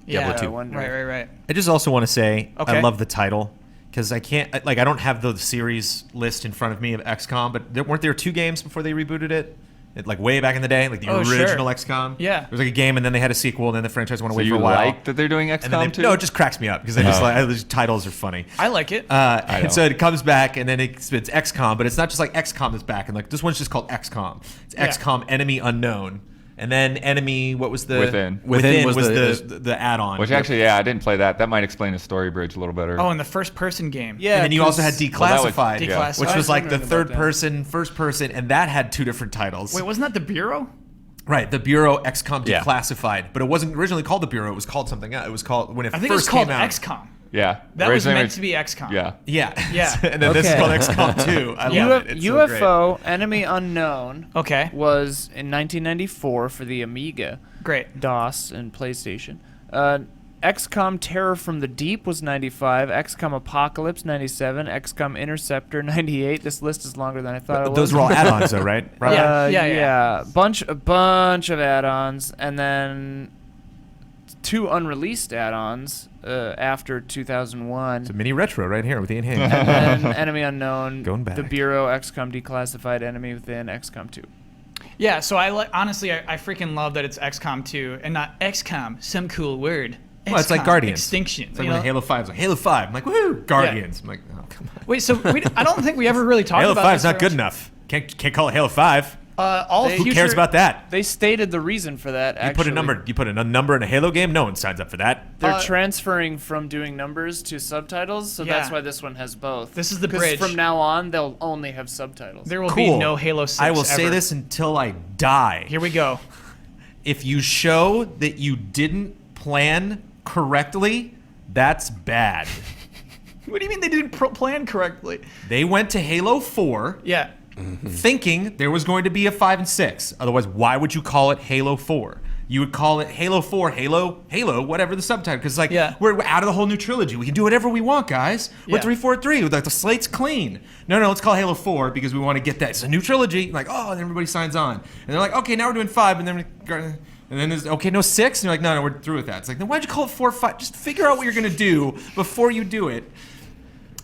Yeah, Diablo I 2. wonder. right. I just also want to say Okay. I love the title because I can't like I don't have the series list in front of me of XCOM, but weren't there 2 games before they rebooted it? Like way back in the day, like the Oh, sure. original XCOM. Yeah. there was like a game, and then they had a sequel, and then the franchise went So away you for a while. like that they're doing and then XCOM too? no, it just cracks me up because the titles are funny. I like it. And don't. so it comes back, and then it's XCOM, but it's not just like XCOM is back, and like this one's just called XCOM. It's Yeah. XCOM Enemy Unknown, and then Enemy. What was the Within. Within was was the add-on. Which actually, yeah, I didn't play that. That might explain the story bridge a little better. oh, and the first person game. Yeah, and then you also had 'cause- Well, that was- Declassified, yeah. Declassified. which I was was like the wondering about third that. person, first person, and that had 2 different titles. Wait, wasn't that the Bureau? Right, the Bureau XCOM Yeah. Declassified, but it wasn't originally called the Bureau. It was called something else. It was called when it I think first it was called came out. XCOM. Yeah. That was Originally meant to be XCOM. Yeah. Yeah, Yeah. and then this is Okay. called XCOM 2. I Yeah. love it. It's so great. UFO Enemy Unknown Okay, was in 1994 for the Amiga, great. DOS, and PlayStation. XCOM Terror from the Deep was 95, XCOM Apocalypse 97, XCOM Interceptor 98. This list is longer than I thought it was. Those were all add-ons, though, right? Right. Yeah. A bunch of add-ons, and then 2 unreleased add-ons after 2001. It's a mini retro right here with Ian Hague. And then Enemy Unknown, Going back. The Bureau, XCOM Declassified, Enemy Within, XCOM 2. Yeah, so I honestly, I freaking love that it's XCOM 2 and not XCOM, some cool word. Well, it's like XCOM, Guardians. Extinction. It's like you when know? Halo 5's like Halo 5. I'm like, woohoo, Guardians. I'm like, oh, come on. Wait, so I don't think we ever really talked Halo about 5's this not very good much. enough. Can't call it Halo 5. All Who Who future, cares about that? They stated the reason for that. You put a number. You put a number in a Halo game. No one signs up for that. They're Uh, transferring from doing numbers to subtitles, so that's Yeah. why this one has both. This is the 'Cause bridge. From now on, they'll only have subtitles. There will Cool. be no Halo 6 I will say ever. this until I die. Here we go. If you show that you didn't plan correctly, that's bad. What do you mean they didn't plan correctly? They went to Halo 4 Yeah. thinking there was going to be a 5 and 6. Otherwise, why would you call it Halo 4? You would call it Halo 4, Halo, whatever the subtitle. Because, like, Yeah. we're out of the whole new trilogy. We can do whatever we want, guys. We're Yeah. 343. Like, the slate's clean. No, let's call Halo 4 because we want to get that. It's a new trilogy. Like, oh, and everybody signs on. And they're like, okay, now we're doing 5. And then there's, okay, no 6. And you're like, no, we're through with that. It's like, then why'd you call it 4, 5? Just figure out what you're going to do before you do it.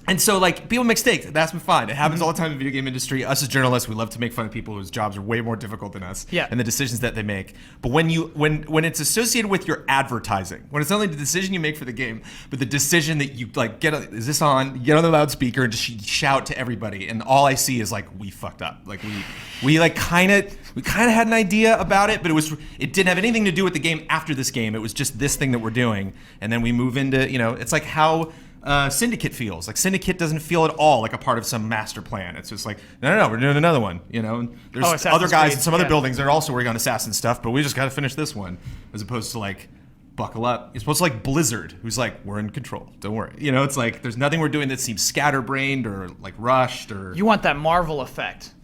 And so, like, people make mistakes. That's been fine. It happens all the time in the video game industry. Us as journalists, we love to make fun of people whose jobs are way more difficult than us. Yeah. And the decisions that they make. But when it's associated with your advertising, when it's not only the decision you make for the game, but the decision that you, like, is this on? You get on the loudspeaker and just shout to everybody. And all I see is, like, we fucked up. Like, we kind of had an idea about it, but it didn't have anything to do with the game after this game. It was just this thing that we're doing. And then we move into, it's like how Syndicate feels. Like Syndicate doesn't feel at all like a part of some master plan. It's just like, no, we're doing another one. You know, there's Assassin's other guys Creed, in some other yeah. buildings that are also working on assassin stuff, but we just got to finish this one, as opposed to like, buckle up. You're supposed to like Blizzard, who's like, we're in control. Don't worry. You know, it's like there's nothing we're doing that seems scatterbrained or like rushed or You want that Marvel effect.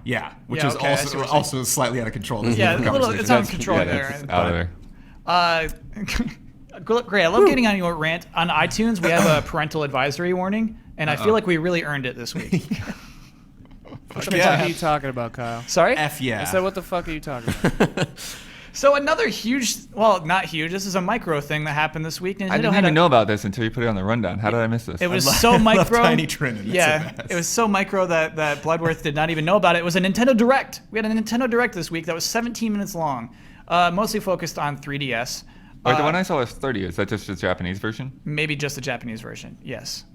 yeah, which Yeah, is okay, I see what you're also slightly out of control. That's Yeah, another a little, it's conversation. out of control yeah, there. that's out of there. Great. I love getting on your rant. On iTunes, we have a parental advisory warning, and I feel like we really earned it this week. What the fuck are you talking about, Kyle? Sorry? F yeah. I said, what the fuck are you talking about? So another huge, well, not huge, this is a micro thing that happened this week. Nintendo I didn't had even a- know about this until you put it on the rundown. How did I miss this? It was love- so I love micro. Tiny Trinan. It's Yeah, the best. it was so micro that Bloodworth did not even know about it. It was a Nintendo Direct. We had a Nintendo Direct this week that was 17 minutes long, mostly focused on 3DS. Wait, the one I saw was 30. Is that just the Japanese version? Maybe just the Japanese version. Yes.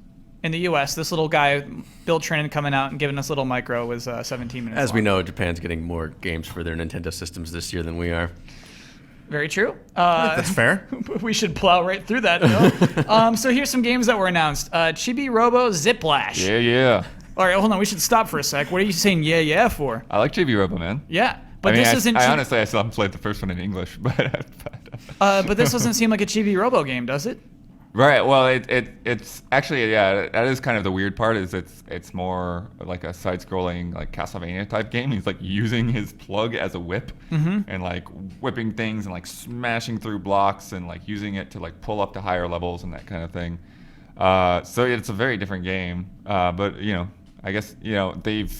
In the U.S., this little guy, Bill Trinan, coming out and giving us little micro was 17 minutes. As we long. know, Japan's getting more games for their Nintendo systems this year than we are. Very true. That's fair. We should plow right through that. No? So here's some games that were announced. Chibi Robo Ziplash. Yeah. All right, hold on. We should stop for a sec. What are you saying yeah for? I like Chibi Robo, man. Yeah, but I mean, this isn't. I honestly, I still haven't played the first one in English, but But this doesn't seem like a Chibi Robo game, does it? right. Well, it's actually, yeah, that is kind of the weird part. Is it's more like a side-scrolling like Castlevania type game. He's like using his plug as a whip and like whipping things and like smashing through blocks and like using it to like pull up to higher levels and that kind of thing. So it's a very different game. But you know, I guess you know they've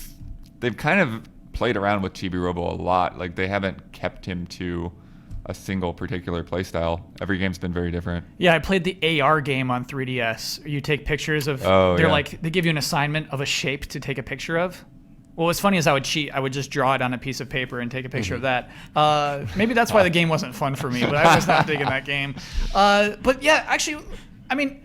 kind of played around with Chibi Robo a lot. Like they haven't kept him to a single particular playstyle. Every game's been very different. Yeah, I played the AR game on 3DS. You take pictures of. Oh, they're yeah. like they give you an assignment of a shape to take a picture of. Well, what's funny is I would cheat. I would just draw it on a piece of paper and take a picture of that. Maybe that's why the game wasn't fun for me, but I was not digging that game. But yeah, actually, I mean,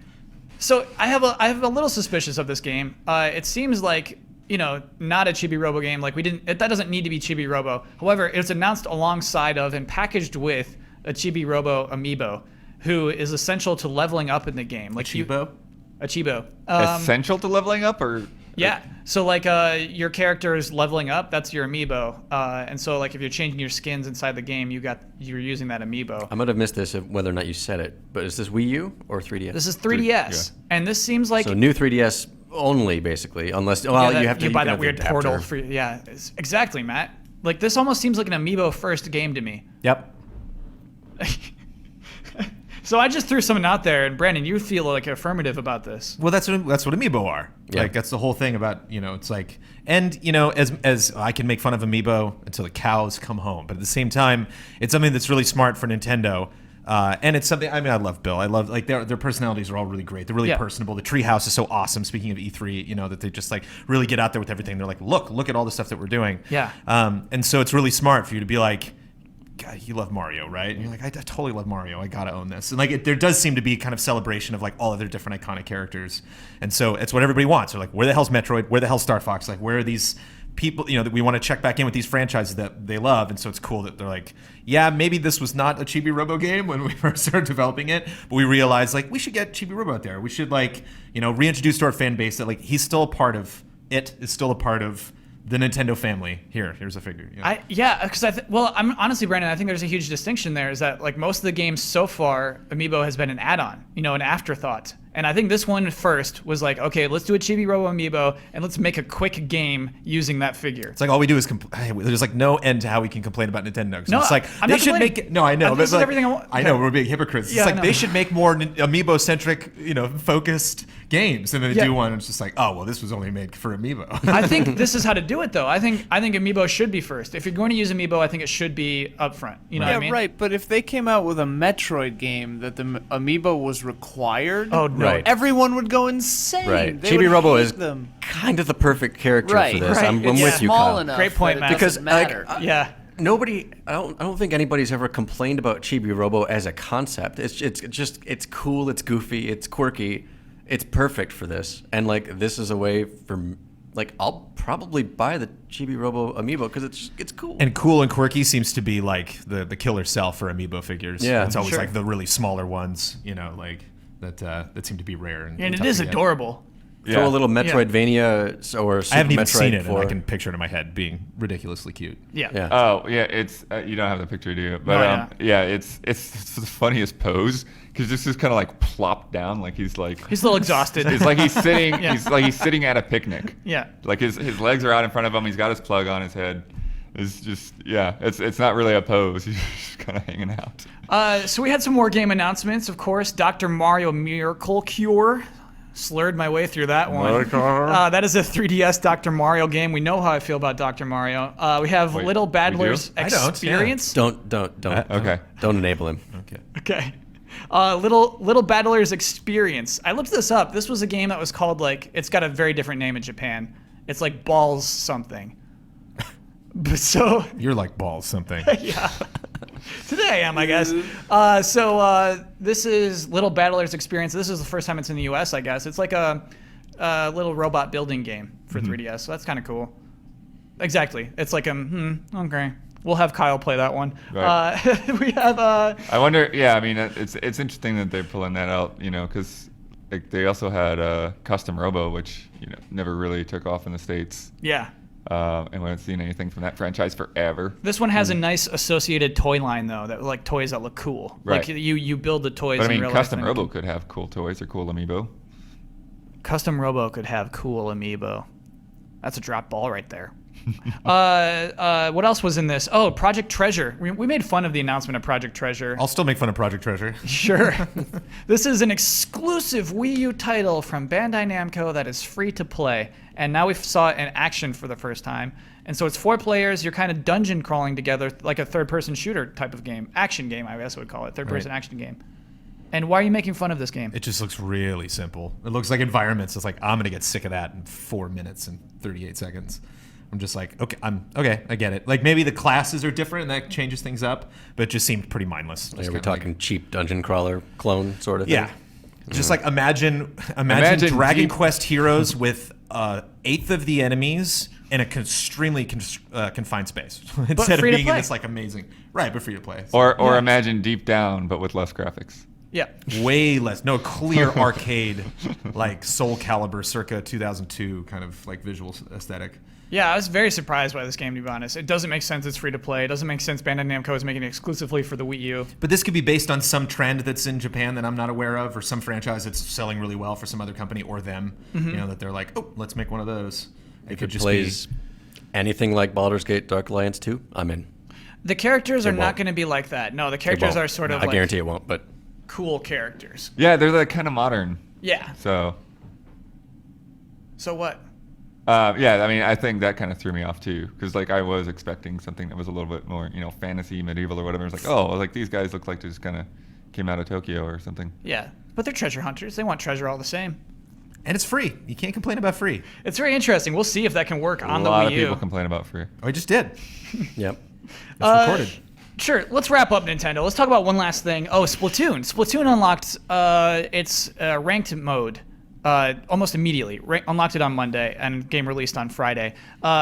so I have a little suspicious of this game. It seems like, you know, not a Chibi Robo game. Like that doesn't need to be Chibi Robo. However, it's announced alongside of and packaged with a Chibi Robo amiibo, who is essential to leveling up in the game. Like Chibo? A Chibo. Essential to leveling up, or Yeah. So like your character is leveling up. That's your amiibo. And so like if you're changing your skins inside the game, you're using that amiibo. I might have missed this whether or not you said it, but is this Wii U or 3DS? This is 3DS, and this seems like so new 3DS only, basically, unless well, you have to buy you that have the weird adapter. portal for exactly, Matt. Like this almost seems like an amiibo first game to me. Yep. So I just threw something out there, and Brandon, you feel like affirmative about this. Well, that's what amiibo are. Yeah. Like that's the whole thing about, you know, it's like, and you know, as I can make fun of amiibo until the cows come home, but at the same time, it's something that's really smart for Nintendo. And it's something. I mean, I love Bill. I love like their personalities are all really great. They're really Yeah. personable. The Treehouse is so awesome. Speaking of E3, you know that they just like really get out there with everything. They're like, look at all the stuff that we're doing. Yeah. And so it's really smart for you to be like, God, you love Mario, right? And you're like, I totally love Mario. I gotta own this. And like, there does seem to be kind of celebration of like all of their different iconic characters. And so it's what everybody wants. They're like, where the hell's Metroid? Where the hell's Star Fox? Like, where are these people? You know, that we want to check back in with these franchises that they love. And so it's cool that they're like, yeah, maybe this was not a Chibi Robo game when we first started developing it, but we realized like we should get Chibi Robo out there. We should like, you know, reintroduce to our fan base that like he's still a part of it. Is still a part of the Nintendo family. Here's a figure. You know? Because I'm honestly, Brandon, I think there's a huge distinction there. Is that like most of the games so far, amiibo has been an add-on, you know, an afterthought. And I think this one first was like, okay, let's do a Chibi Robo amiibo and let's make a quick game using that figure. It's like all we do is there's like no end to how we can complain about Nintendo. 'Cause No, it's like I'm they not should complaining. make it. No, I know. This is like, everything I want. I know Okay. we're big hypocrites. Yeah, It's I like know. they should make more amiibo centric, you know, focused games, and then they Yeah. do one. And it's just like, oh well, this was only made for amiibo. I think this is how to do it, though. I think amiibo should be first. If you're going to use amiibo, I think it should be up front. You know Yeah, what I mean? right. But if they came out with a Metroid game that the amiibo was required, Oh, no. Right. everyone would go insane. Right. They Chibi would Robo hate is them. kind of the perfect character Right. for this. Right. I'm It's with you, small Kyle. enough Great point, that Matt. it Because doesn't matter. Yeah. Nobody, I don't think anybody's ever complained about Chibi Robo as a concept. It's cool, it's goofy, it's quirky, it's perfect for this. And like this is a way for like I'll probably buy the Chibi Robo amiibo because it's cool. And cool and quirky seems to be like the killer sell for amiibo figures. Yeah, it's always sure. like the really smaller ones. You know, like that seem to be rare and And it tough is to get. adorable. Throw a little Metroidvania or Super I haven't even Metroid seen it, for, and I can picture it in my head being ridiculously cute. Yeah. Yeah. Oh yeah, it's you don't have the picture, do you? But No, yeah, it's the funniest pose because this is kind of like plopped down, like he's like He's a little exhausted. it's like he's sitting Yeah. he's sitting at a picnic. Yeah. Like his legs are out in front of him. He's got his plug on his head. It's just it's not really a pose. He's just kind of hanging out. So we had some more game announcements, of course. Dr. Mario Miracle Cure. Slurred my way through that one. That is a 3DS Dr. Mario game. We know how I feel about Dr. Mario. We have Wait, Little we Battler's do? I don't, yeah. Experience. Don't Okay. don't enable him. Okay. Okay. Little Battler's Experience. I looked this up. This was a game that was called, like, it's got a very different name in Japan. It's like Balls something. But so You're like balls something. yeah. Today I am, I guess. This is Little Battler's Experience. This is the first time it's in the U.S., I guess. It's like a little robot building game for 3DS, so that's kind of cool. Exactly. It's like okay. We'll have Kyle play that one. Right. We have I wonder. Yeah, I mean, it's interesting that they're pulling that out. You know, because like they also had Custom Robo, which never really took off in the States. yeah. And we haven't seen anything from that franchise forever. This one has a nice associated toy line though, that like toys that look cool. Right. Like you build the toys. But I in mean, real life Custom and Robo could have cool toys or cool amiibo. Custom Robo could have cool amiibo. That's a drop ball right there. What else was in this? Oh, Project Treasure. We made fun of the announcement of Project Treasure. I'll still make fun of Project Treasure. Sure. This is an exclusive Wii U title from Bandai Namco that is free to play. And now we saw it in action for the first time. And so it's 4 players. You're kind of dungeon crawling together like a third-person shooter type of game. Action game, I guess I would call it. Third-person Right. action game. And why are you making fun of this game? It just looks really simple. It looks like environments. It's like I'm gonna get sick of that in 4 minutes and 38 seconds. I'm just like, okay, I get it. Like maybe the classes are different and that changes things up, but it just seemed pretty mindless. Just Are we kinda talking like, cheap dungeon crawler clone sort of thing? yeah. Just like imagine Imagine Dragon deep- Quest Heroes with 1/8 of the enemies in a extremely confined space instead of free to being in play. this like amazing right, but free to play. Or Yeah. imagine Deep Down, but with less graphics. Yeah. Way less, no clear arcade like Soul Calibur circa 2002 kind of like visual aesthetic. Yeah, I was very surprised by this game, to be honest. It doesn't make sense it's free to play. It doesn't make sense Bandai Namco is making it exclusively for the Wii U. But this could be based on some trend that's in Japan that I'm not aware of, or some franchise that's selling really well for some other company or them. You know, that they're like, oh, let's make one of those. It If could it just plays anything like Baldur's Gate Dark Alliance 2, I'm in. The characters are It not won't. going to be like that. No, the It characters won't. are sort of I like guarantee it won't, but cool characters. Yeah, they're like kind of modern. Yeah. So So what? yeah, I mean, I think that kind of threw me off too, because like I was expecting something that was a little bit more, fantasy, medieval, or whatever. It's like, oh, like these guys look like they just kind of came out of Tokyo or something. Yeah. But they're treasure hunters. They want treasure all the same. be, and it's free. You can't complain about free. It's very interesting. We'll see if that can work on a the lot Wii of U. people complain about free. Oh, I just did. yep. It's recorded. Sure, let's wrap up Nintendo. Let's talk about one last thing. Oh, Splatoon. Splatoon unlocked its ranked mode almost immediately. Unlocked it on Monday, and game released on Friday.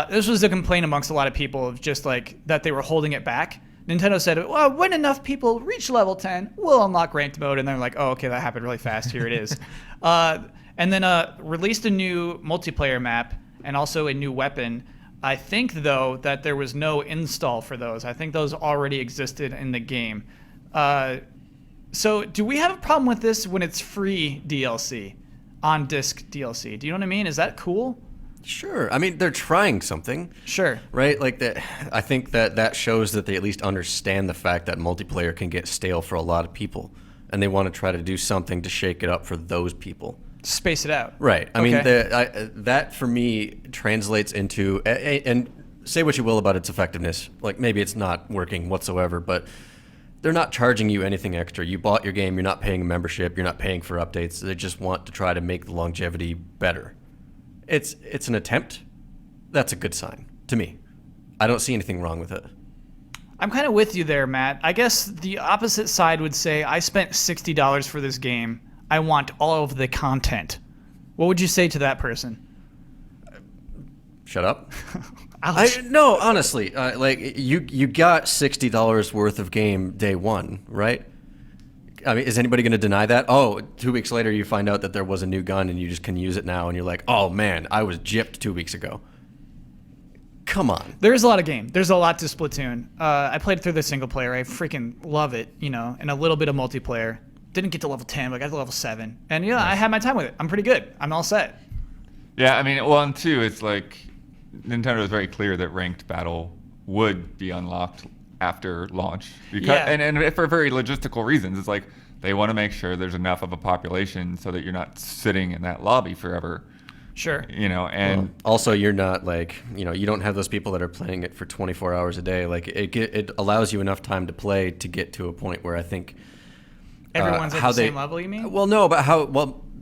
This was a complaint amongst a lot of people of just like that they were holding it back. Nintendo said, well, when enough people reach level 10, we'll unlock ranked mode. And they're like, oh, okay, that happened really fast. Here it is. And then released a new multiplayer map and also a new weapon. I think, though, that there was no install for those. I think those already existed in the game. So do we have a problem with this when it's free DLC, on-disc DLC? Do you know what I mean? Is that cool? Sure. I mean, they're trying something. Sure. Right? Like that. I think that shows that they at least understand the fact that multiplayer can get stale for a lot of people, and they want to try to do something to shake it up for those people. Space it out. Right. I mean, Okay. that for me translates into, and say what you will about its effectiveness. Like maybe it's not working whatsoever, but they're not charging you anything extra. You bought your game. You're not paying a membership. You're not paying for updates. They just want to try to make the longevity better. It's an attempt. That's a good sign to me. I don't see anything wrong with it. I'm kind of with you there, Matt. I guess the opposite side would say I spent $60 for this game. I want all of the content. What would you say to that person? Shut up. Ouch. No, honestly, like you got $60 worth of game day one, right? I mean, is anybody going to deny that? Oh, 2 weeks later, you find out that there was a new gun and you just can use it now, and you're like, oh man, I was gypped 2 weeks ago. Come on. There's a lot of game. There's a lot to Splatoon. I played through the single player. I freaking love it, and a little bit of multiplayer. Didn't get to level 10, but I got to level 7. And I had my time with it. I'm pretty good. I'm all set. Yeah, I mean, well, and two, it's like Nintendo was very clear that ranked battle would be unlocked after launch, because and for very logistical reasons. It's like they want to make sure there's enough of a population so that you're not sitting in that lobby forever. Sure. And Well, also, you're not like, you don't have those people that are playing it for 24 hours a day. Like it allows you enough time to play to get to a point where I think Everyone's at how the same level, you mean? Well, no, but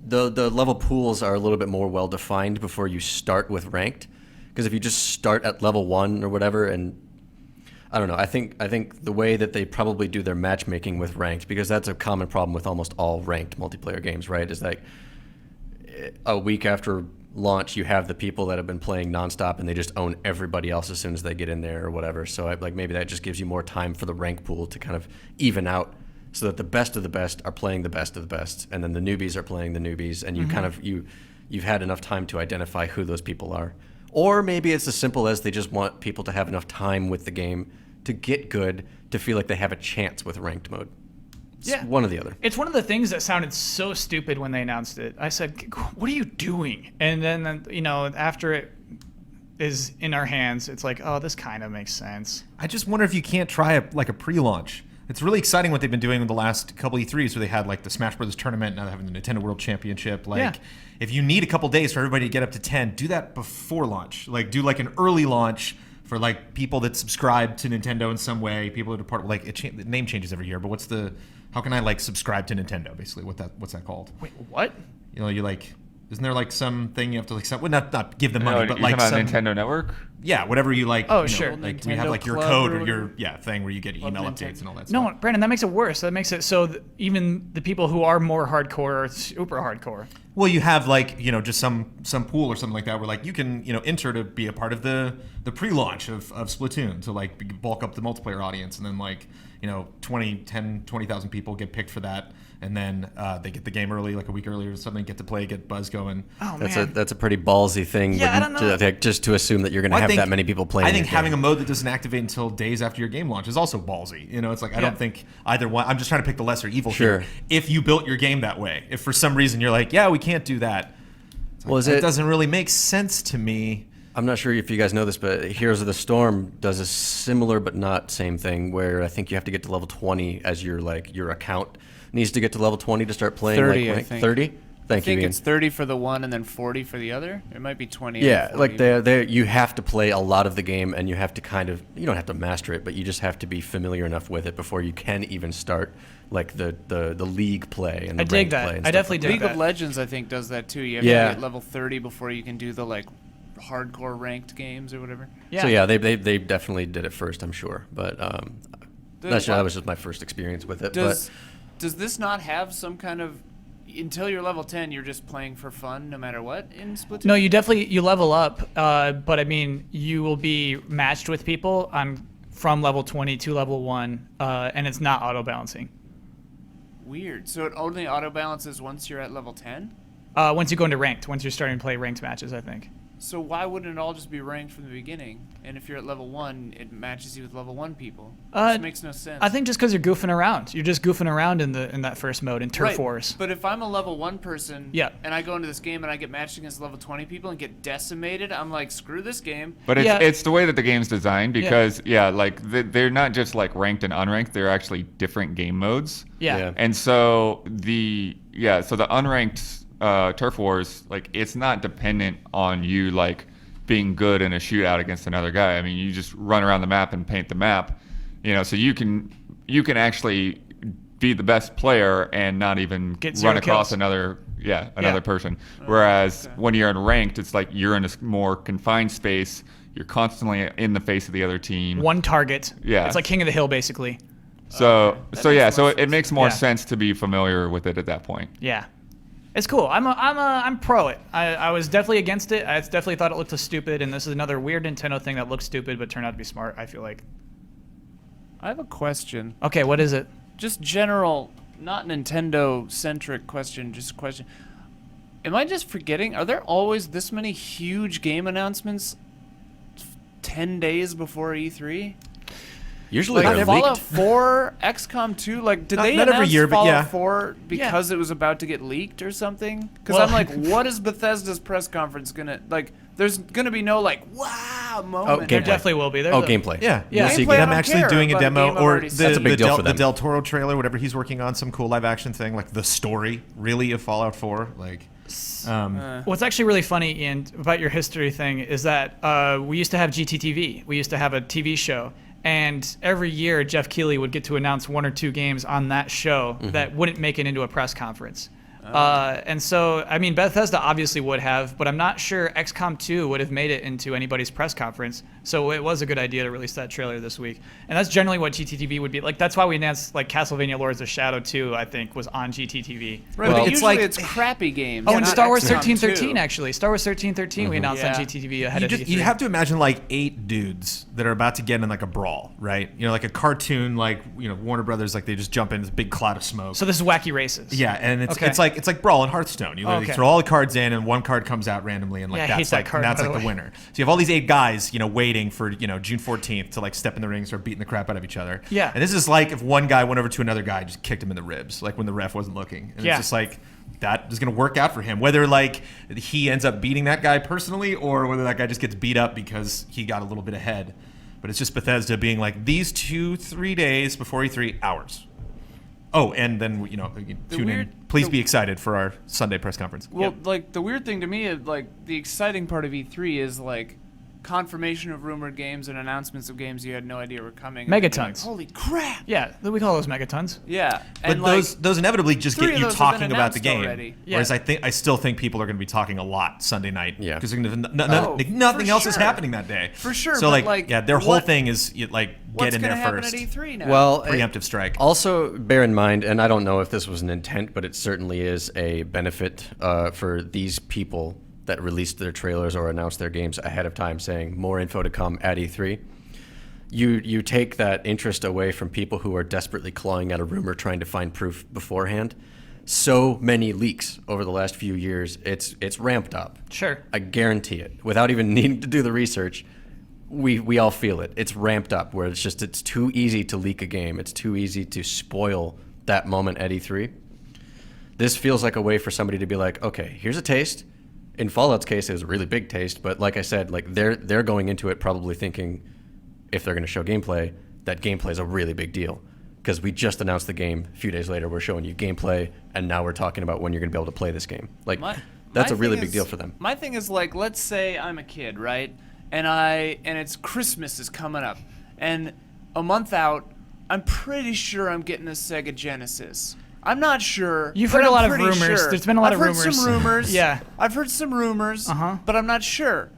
the level pools are a little bit more well defined before you start with ranked. Because if you just start at level 1 or whatever, and I don't know, I think the way that they probably do their matchmaking with ranked, because that's a common problem with almost all ranked multiplayer games, right? Is like a week after launch, you have the people that have been playing nonstop and they just own everybody else as soon as they get in there or whatever. So maybe that just gives you more time for the rank pool to kind of even out, so that the best of the best are playing the best of the best, and then the newbies are playing the newbies, and you kind of you've had enough time to identify who those people are. Or maybe it's as simple as they just want people to have enough time with the game to get good, to feel like they have a chance with ranked mode. It's one or the other. It's one of the things that sounded so stupid when they announced it. I said, what are you doing? And then, after it is in our hands, it's like, oh, this kind of makes sense. I just wonder if you can't try a pre-launch. It's really exciting what they've been doing in the last couple E3s, where they had like the Smash Brothers tournament, now they're having the Nintendo World Championship. If you need a couple days for everybody to get up to 10, do that before launch. Like do like an early launch for like people that subscribe to Nintendo in some way, people that are part of the name changes every year, but how can I like subscribe to Nintendo basically? What's that called? Wait, what? You like, isn't there like something you have to like well, not give them money, but you're like talking about some Nintendo Network? Yeah, whatever you like. Oh, sure. Like we have Nintendo like your Club code or or your whatever. thing where you get email Nintendo. updates and all that stuff. No, Brandon, that makes it worse. That makes it so even the people who are more hardcore are super hardcore. Well, you have like just some pool or something like that where like you can enter to be a part of the pre-launch of Splatoon to like bulk up the multiplayer audience, and then like 20,000 people get picked for that, and then they get the game early, like a week earlier or something, get to play, get buzz going. Oh man, That's a pretty ballsy thing. Yeah, I don't know. Just to assume that you're going to have that many people playing. I think your having game. a mode that doesn't activate until days after your game launch is also ballsy. It's like I don't think either one. I'm just trying to pick the lesser evil Sure. here. If you built your game that way, if for some reason you're like, yeah, we can't do that. Well, It doesn't really make sense to me. I'm not sure if you guys know this, but Heroes of the Storm does a similar but not same thing, where I think you have to get to level 20 as your account needs to get to level 20 to start playing. 30, I think. 30? Thank you, I think Ian. it's 30 for the one and then 40 for the other. It might be 20. Yeah, and 40. like you have to play a lot of the game, and you have to you don't have to master it, but you just have to be familiar enough with it before you can even start like the league play and the I dig ranked that. play and I stuff definitely like dig League that. of Legends, I think, does that too. You have Yeah. to get level 30 before you can do the like hardcore ranked games or whatever. Yeah. So yeah, they definitely did it first, I'm sure, but that was just my first experience with it. Does this not have some kind of, until you're level 10, you're just playing for fun no matter what in Splatoon? No, you level up, but I mean, you will be matched with people from level 20 to level 1, and it's not auto balancing. Weird. So it only auto balances once you're at level 10? Once you go into ranked, once you're starting to play ranked matches, I think. So why wouldn't it all just be ranked from the beginning? And if you're at level 1, it matches you with level 1 people. This makes no sense. I think just because you're goofing around, you're just goofing around in that first mode in Turf Right, Wars. But if I'm a level 1 person Yeah. and I go into this game and I get matched against level 20 people and get decimated, I'm like, screw this game. But Yeah. it's the way that the game's designed, because they're not just like ranked and unranked, they're actually different game modes. Yeah. And so the unranked Turf Wars, like, it's not dependent on you like being good in a shootout against another guy. I mean, you just run around the map and paint the map, so you can actually be the best player and not even Get 0 run across kills. another person. Whereas when you're in ranked, it's like you're in a more confined space. You're constantly in the face of the other team. One target. Yeah. It's like King of the Hill, basically. So That so makes yeah, more so it sense. makes more Yeah. sense to be familiar with it at that point. Yeah. It's cool. I'm pro it. I was definitely against it. I definitely thought it looked stupid, and this is another weird Nintendo thing that looks stupid but turned out to be smart, I feel like. I have a question. Okay, what is it? Just general not Nintendo centric question, just a question. Am I just forgetting? Are there always this many huge game announcements 10 days before E3? Usually Like they're Fallout leaked. 4, XCOM 2, like did Not- they not every announce year, but Fallout yeah. 4 because it was about to get leaked or something? Because Well- I'm like, what is Bethesda's press conference gonna like? There's gonna be no like wow moment. There gameplay. definitely will be. Oh, gameplay. Yeah, Yeah. You'll see Gameplay, I them don't actually care, doing a but demo, game I've or already the, seen. That's a big deal for the them. Del Toro trailer, whatever he's working on, some cool live action thing, like the story, really, of Fallout 4. Like, What's actually really funny, Ian, about your history thing is that we used to have GTTV. We used to have a TV show. And every year, Jeff Keighley would get to announce 1 or 2 games on that show that wouldn't make it into a press conference. And so, I mean, Bethesda obviously would have, but I'm not sure XCOM 2 would have made it into anybody's press conference. So it was a good idea to release that trailer this week. And that's generally what GTTV would be. Like, that's why we announced, like, Castlevania Lords of Shadow 2, I think, was on GTTV. Right, Well, but it's usually like- it's crappy games. Oh, and not Star Wars XCOM 1313, 2. actually. Star Wars 1313 we announced on Yeah. GTTV ahead of E3. you have to imagine like 8 dudes that are about to get in like a brawl, right? You know, like a cartoon, like, you know, Warner Brothers, like they just jump in this big cloud of smoke. So this is Wacky Races. Yeah, and it's Okay. it's like Brawl in Hearthstone. You literally Okay. throw all the cards in, and one card comes out randomly, and like Yeah, I hate that's that like card, that's by like the the way. winner. So you have all these 8 guys, you know, waiting for, you know, June 14th to like step in the ring and start beating the crap out of each other. Yeah. And this is like if one guy went over to another guy, and just kicked him in the ribs, like when the ref wasn't looking. And Yeah. it's just like that is going to work out for him, whether like he ends up beating that guy personally or whether that guy just gets beat up because he got a little bit ahead. But it's just Bethesda being like, these 2-3 days before E3, hours. Oh, and then, you know, tune in. weird- Please the- be excited for our Sunday press conference. Well, like the weird thing to me is like the exciting part of E3 is like confirmation of rumored games and announcements of games you had no idea were coming. and you'd be like, Megatons. Holy crap! Yeah, we call those megatons. Yeah, But and like, those inevitably just 3 get of you those have been talking about the announced game. already. Whereas Yeah. I still think people are going to be talking a lot Sunday night. Yeah. Because Oh, nothing for else is sure. happening that day. For sure, So but, like, like, yeah, their whole what- thing is like what's get in gonna there happen first. at E3 now? Well, Preemptive strike. Also, bear in mind, and I don't know if this was an intent, but it certainly is a benefit for these people that released their trailers or announced their games ahead of time, saying more info to come at E3. You take that interest away from people who are desperately clawing at a rumor, trying to find proof beforehand. So many leaks over the last few years, it's ramped up. Sure. I guarantee it. Without even needing to do the research, we all feel it. It's ramped up where it's too easy to leak a game. It's too easy to spoil that moment at E3. This feels like a way for somebody to be like, okay, here's a taste. In Fallout's case, it was a really big taste, but like I said, like they're going into it probably thinking, if they're going to show gameplay, that gameplay is a really big deal. Because we just announced the game. A few days later, we're showing you gameplay, and now we're talking about when you're going to be able to play this game. Like, that's My a really thing big is- deal for them. My thing is like, let's say I'm a kid, right? And it's Christmas is coming up, and a month out, I'm pretty sure I'm getting a Sega Genesis. I'm not sure. You've but heard a I'm lot of pretty rumors. sure. There's been a lot I've of heard rumors. some rumors. Yeah. I've heard some rumors. Uh-huh. But I'm not sure.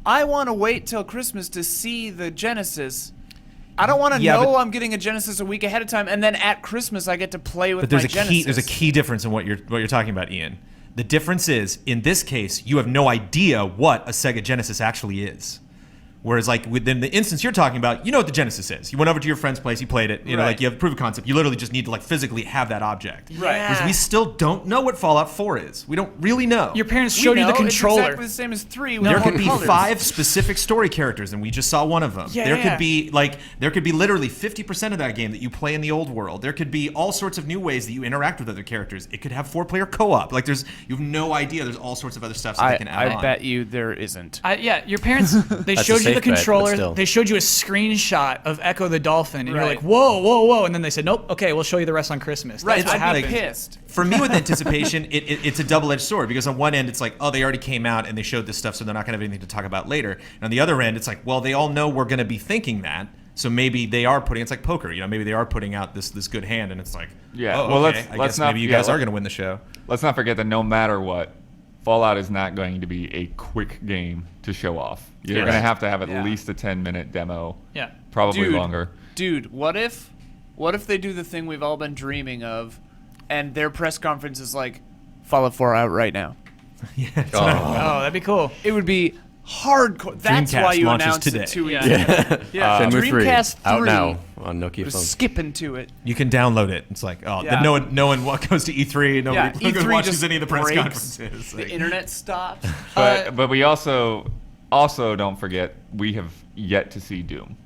I want to wait till Christmas to see the Genesis. I don't want to Yeah, know but- I'm getting a Genesis a week ahead of time, and then at Christmas I get to play with But there's my a Genesis. there's a key difference in what you're talking about, Ian. The difference is, in this case, you have no idea what a Sega Genesis actually is. Whereas, like, within the instance you're talking about, you know what the Genesis is. You went over to your friend's place, you played it, you know, Right. like, you have proof of concept. You literally just need to, like, physically have that object. Right. Whereas we still don't know what Fallout 4 is. We don't really know. Your parents We showed you the know controller. It's exactly the same as 3. with There more could be colors. 5 specific story characters, and we just saw one of them. Yeah, there yeah. could be literally 50% of that game that you play in the old world. There could be all sorts of new ways that you interact with other characters. It could have 4-player co-op. Like you have no idea. There's all sorts of other stuff that they can add on. I bet you there isn't. Yeah, your parents, they That's a showed you safe the bet, but controller. still. They showed you a screenshot of Echo the Dolphin, and you're Right. like, whoa, whoa, whoa. And then they said, nope, okay, we'll show you the rest on Christmas. Right, That's what I'd be happened. pissed. For me, with anticipation, it's a double-edged sword because on one end it's like, oh, they already came out and they showed this stuff, so they're not going to have anything to talk about later. And on the other end, it's like, well, they all know we're going to be thinking that, so maybe they are putting. It's like poker, you know, maybe they are putting out this good hand, and it's like, Yeah, oh, well, okay, I let's guess not- maybe you yeah, guys are let- going to win the show. Let's not forget that no matter what, Fallout is not going to be a quick game to show off. You're Yes. going to have at Yeah. least a 10-minute demo, Yeah. probably longer. Dude, what if they do the thing we've all been dreaming of, and their press conference is like, Fallout 4 out right now? Oh, that'd be cool. It would be hardcore. That's Dreamcast why you launches announced today. it 2 weeks Yeah. ago. Yeah, Shenmue 3 Dreamcast 3 out now on Nokia was phones. skipping to it. You can download it. It's like, oh, Yeah. then no one goes to E3. Nobody Yeah, E3 watches just any of the press breaks. conferences. The Like, internet stops. But we also don't forget we have yet to see Doom.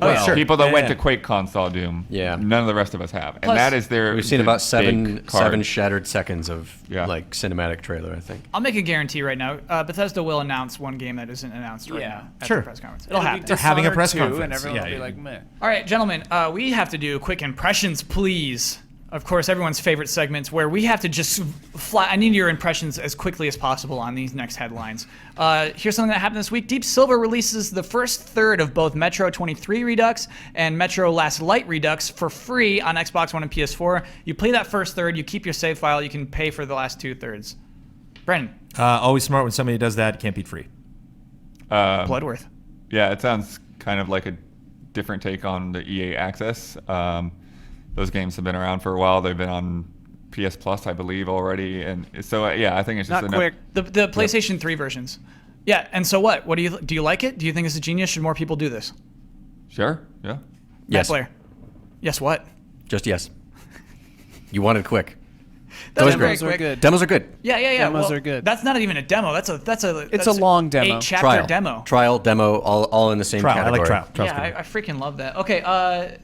Oh, yeah. Sure. People that Yeah, went yeah. to QuakeCon saw Doom. Yeah. None of the rest of us have, and Plus, that is their. We've seen the about big seven card. shattered seconds of Yeah. like cinematic trailer, I think. I'll make a guarantee right now. Bethesda will announce one game that isn't announced right Yeah. now at Sure. the press conference. It'll It'll be happen. They're having a Dishonored press 2, conference. and everyone will Yeah, be like, meh. All right, gentlemen, we have to do quick impressions, please. Of course, everyone's favorite segments where we have to just fly. I need your impressions as quickly as possible on these next headlines. Here's something that happened this week. Deep Silver releases the first third of both Metro 23 Redux and Metro Last Light Redux for free on Xbox One and PS4. You play that first third, you keep your save file, you can pay for the last 2/3. Brennan, always smart when somebody does that. Can't beat free. Bloodworth. Yeah, it sounds kind of like a different take on the EA Access. Those games have been around for a while. They've been on PS Plus, I believe, already, and so yeah, I think it's just Not quick. The PlayStation 3 versions. Yeah, and so what? What do you like it? Do you think it's a genius? Should more people do this? Sure, yeah. Matt Yes. Blair. Yes, what? Just yes. You wanted quick. That was very great. Demos are quick. good. Demos are good. Yeah. Demos Well, are good. That's not even a demo. That's It's a long demo. 8-chapter demo. Trial, demo, all in the same Trial. I category. like trial. Trial's Yeah, good. I freaking love that. Okay,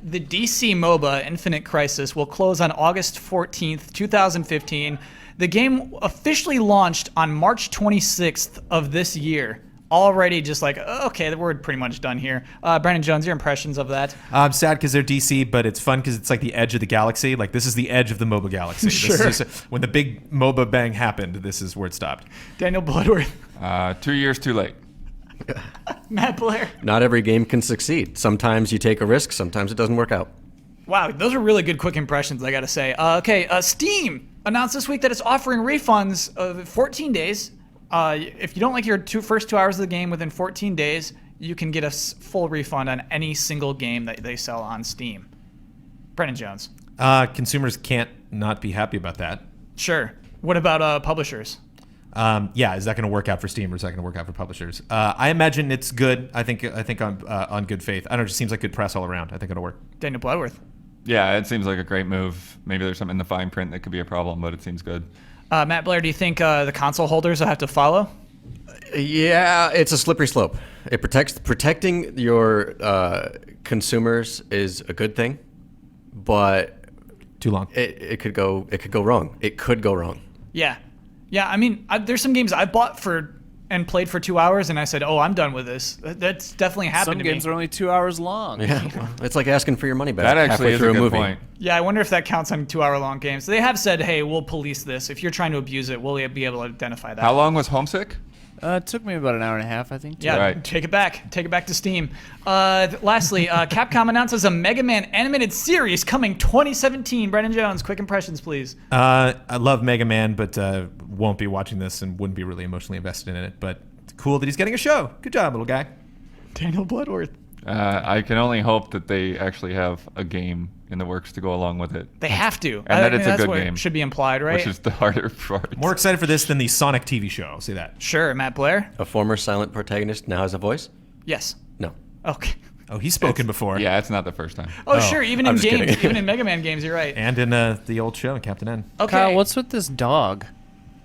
the DC MOBA Infinite Crisis will close on August 14th, 2015. The game officially launched on March 26th of this year. Already just like, okay, we're pretty much done here. Brandon Jones, your impressions of that? I'm sad because they're DC, but it's fun because it's like the edge of the galaxy. Like this is the edge of the MOBA galaxy. Sure. This is when the big MOBA bang happened, this is where it stopped. Daniel Bloodworth, 2 years too late. Matt Blair. Not every game can succeed. Sometimes you take a risk, sometimes it doesn't work out. Wow, those are really good quick impressions, I gotta say. Steam announced this week that it's offering refunds of 14 days. If you don't like your first 2 hours of the game within 14 days, you can get a full refund on any single game that they sell on Steam. Brennan Jones. Consumers can't not be happy about that. Sure. What about publishers? Yeah, is that going to work out for Steam or is that going to work out for publishers? I imagine it's good. I think on good faith. I don't know. It just seems like good press all around. I think it'll work. Daniel Bloodworth. Yeah, it seems like a great move. Maybe there's something in the fine print that could be a problem, but it seems good. Matt Blair, do you think the console holders will have to follow? Yeah, it's a slippery slope. Protecting your consumers is a good thing, but Too long. it could go wrong. It could go wrong. Yeah. Yeah, I mean, there's some games I bought and played for 2 hours, and I said, oh, I'm done with this. That's definitely happened Some to games me. are only 2 hours long. Yeah, well, it's like asking for your money back That actually halfway is through a good movie. point. Yeah, I wonder if that counts on 2 hour long games. They have said, hey, we'll police this. If you're trying to abuse it, we'll be able to identify that. How long was Homesick? It took me about an hour and a half, I think. Yeah, Right. take it back. Take it back to Steam. Lastly, Capcom announces a Mega Man animated series coming 2017. Brennan Jones, quick impressions, please. I love Mega Man, but won't be watching this and wouldn't be really emotionally invested in it. But it's cool that he's getting a show. Good job, little guy. Daniel Bloodworth. I can only hope that they actually have a game in the works to go along with it, They have to. And that it's a that's good what game. should be implied, right? which is the harder part. More excited for this than the Sonic TV show. I'll say that. Sure, Matt Blair. A former silent protagonist now has a voice? Yes. No. Okay. Oh, he's spoken before. Yeah, it's not the first time. Oh, sure. Even I'm in just games, kidding. even in Mega Man games, you're right. And in the old show, Captain N. Okay. Kyle, what's with this dog?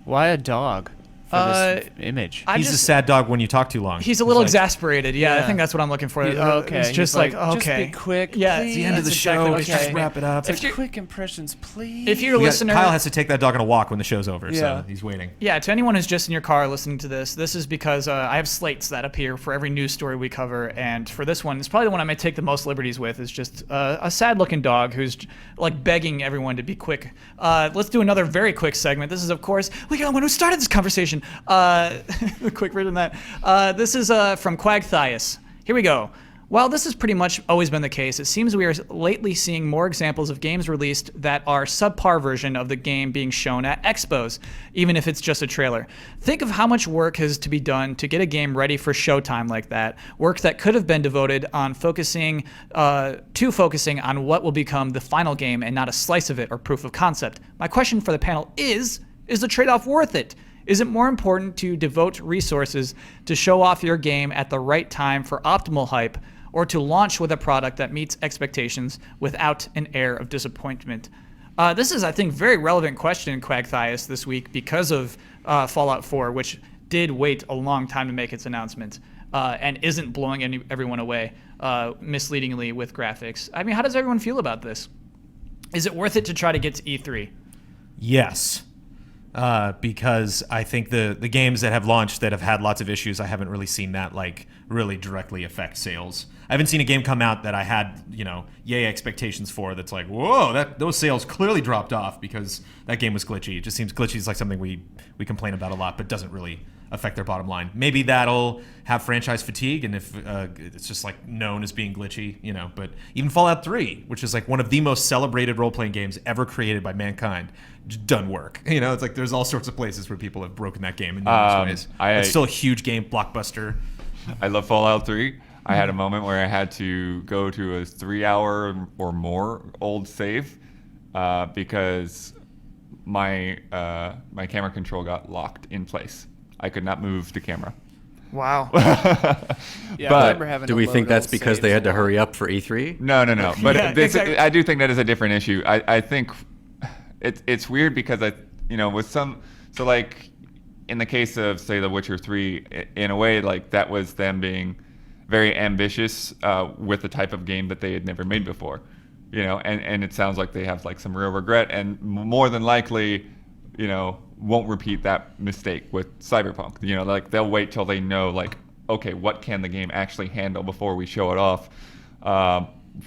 Why a dog for this Uh, image? He's a sad dog when you talk too long. He's a little like, exasperated. Yeah, I Yeah. think that's what I'm looking for. Okay. It's just He's like, just okay. be quick. Yeah, please. it's the end of the That's show. exactly Let's what's just happening. wrap it up. If you're- Quick impressions, please. If you're a We got- listener, Kyle has to take that dog on a walk when the show's over, Yeah. so he's waiting. yeah, to anyone who's just in your car listening to this is because I have slates that appear for every news story we cover, and for this one, it's probably the one I may take the most liberties with. Is just a sad-looking dog who's like begging everyone to be quick. Let's do another very quick segment. This is, of course, we got one who started this conversation. The quick version of that. This is from Quagthias. Here we go. While this has pretty much always been the case, it seems we are lately seeing more examples of games released that are subpar version of the game being shown at expos, even if it's just a trailer. Think of how much work has to be done to get a game ready for showtime like that. Work that could have been devoted on focusing on what will become the final game and not a slice of it or proof of concept. My question for the panel is the trade-off worth it? Is it more important to devote resources to show off your game at the right time for optimal hype, or to launch with a product that meets expectations without an air of disappointment? This is, I think, very relevant question, Quagthias, this week because of Fallout 4, which did wait a long time to make its announcement and isn't blowing everyone away misleadingly with graphics. I mean, how does everyone feel about this? Is it worth it to try to get to E3? Yes. Because I think the games that have launched that have had lots of issues, I haven't really seen that like really directly affect sales. I haven't seen a game come out that I had, yay expectations for that's like, whoa, those sales clearly dropped off because that game was glitchy. It just seems glitchy is like something we complain about a lot, but doesn't really affect their bottom line. Maybe that'll have franchise fatigue, and if it's just like known as being glitchy, but even Fallout 3, which is like one of the most celebrated role-playing games ever created by mankind, just doesn't work. It's like there's all sorts of places where people have broken that game in numerous ways. It's still a huge game, blockbuster. I love Fallout 3. I had a moment where I had to go to a 3-hour or more old save because my camera control got locked in place. I could not move the camera. Wow. Yeah, But I remember having Do to we load think that's old because saves they had to a lot. hurry up for E3? No. But Yeah, exactly. I do think that is a different issue. I think it's weird because with some, so like in the case of say The Witcher 3, in a way like that was them being very ambitious with the type of game that they had never made before, and it sounds like they have like some real regret and more than likely, won't repeat that mistake with Cyberpunk. Like they'll wait till they know like, okay, what can the game actually handle before we show it off.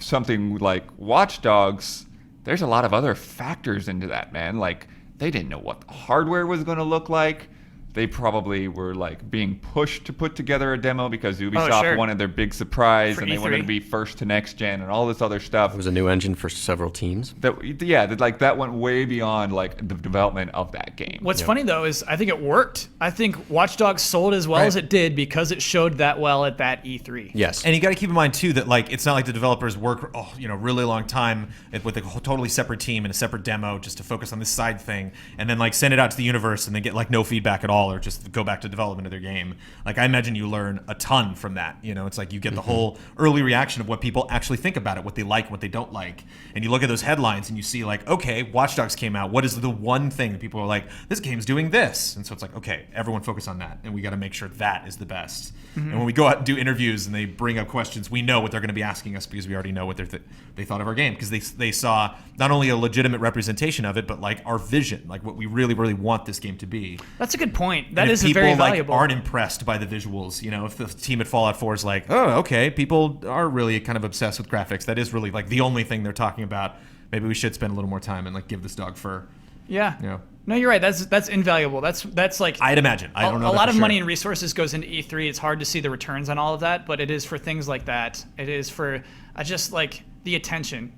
Something like Watch Dogs, there's a lot of other factors into that, man. Like they didn't know what the hardware was going to look like. They probably were like being pushed to put together a demo because Ubisoft sure. wanted their big surprise For and they E3. wanted to be first to next gen and all this other stuff. It was a new engine for several teams. That went way beyond like the development of that game. What's funny though is I think it worked. I think Watch Dogs sold as well as it did because it showed that well at that E3. Yes. And you got to keep in mind too that like it's not like the developers work really long time with a totally separate team and a separate demo just to focus on this side thing and then like send it out to the universe and then get like no feedback at all or just go back to development of their game. Like I imagine you learn a ton from that. It's like you get the whole early reaction of what people actually think about it, what they like, what they don't like, and you look at those headlines and you see like, okay, Watch Dogs came out. What is the one thing that people are like, this game's doing this? And so it's like, okay, everyone focus on that, and we got to make sure that is the best. And when we go out and do interviews and they bring up questions, we know what they're going to be asking us because we already know what they thought of our game because they saw not only a legitimate representation of it, but like our vision, like what we really, really want this game to be. That's a good point. That And is if people very like valuable. aren't impressed by the visuals, if the team at Fallout 4 is like, oh, okay, people are really kind of obsessed with graphics. That is really like the only thing they're talking about. Maybe we should spend a little more time and like give this dog fur. Yeah. Yeah. No, you're right. That's invaluable. That's like I'd imagine. I don't know. a that lot for of sure. money and resources goes into E3. It's hard to see the returns on all of that, but it is for things like that. It is for just like the attention.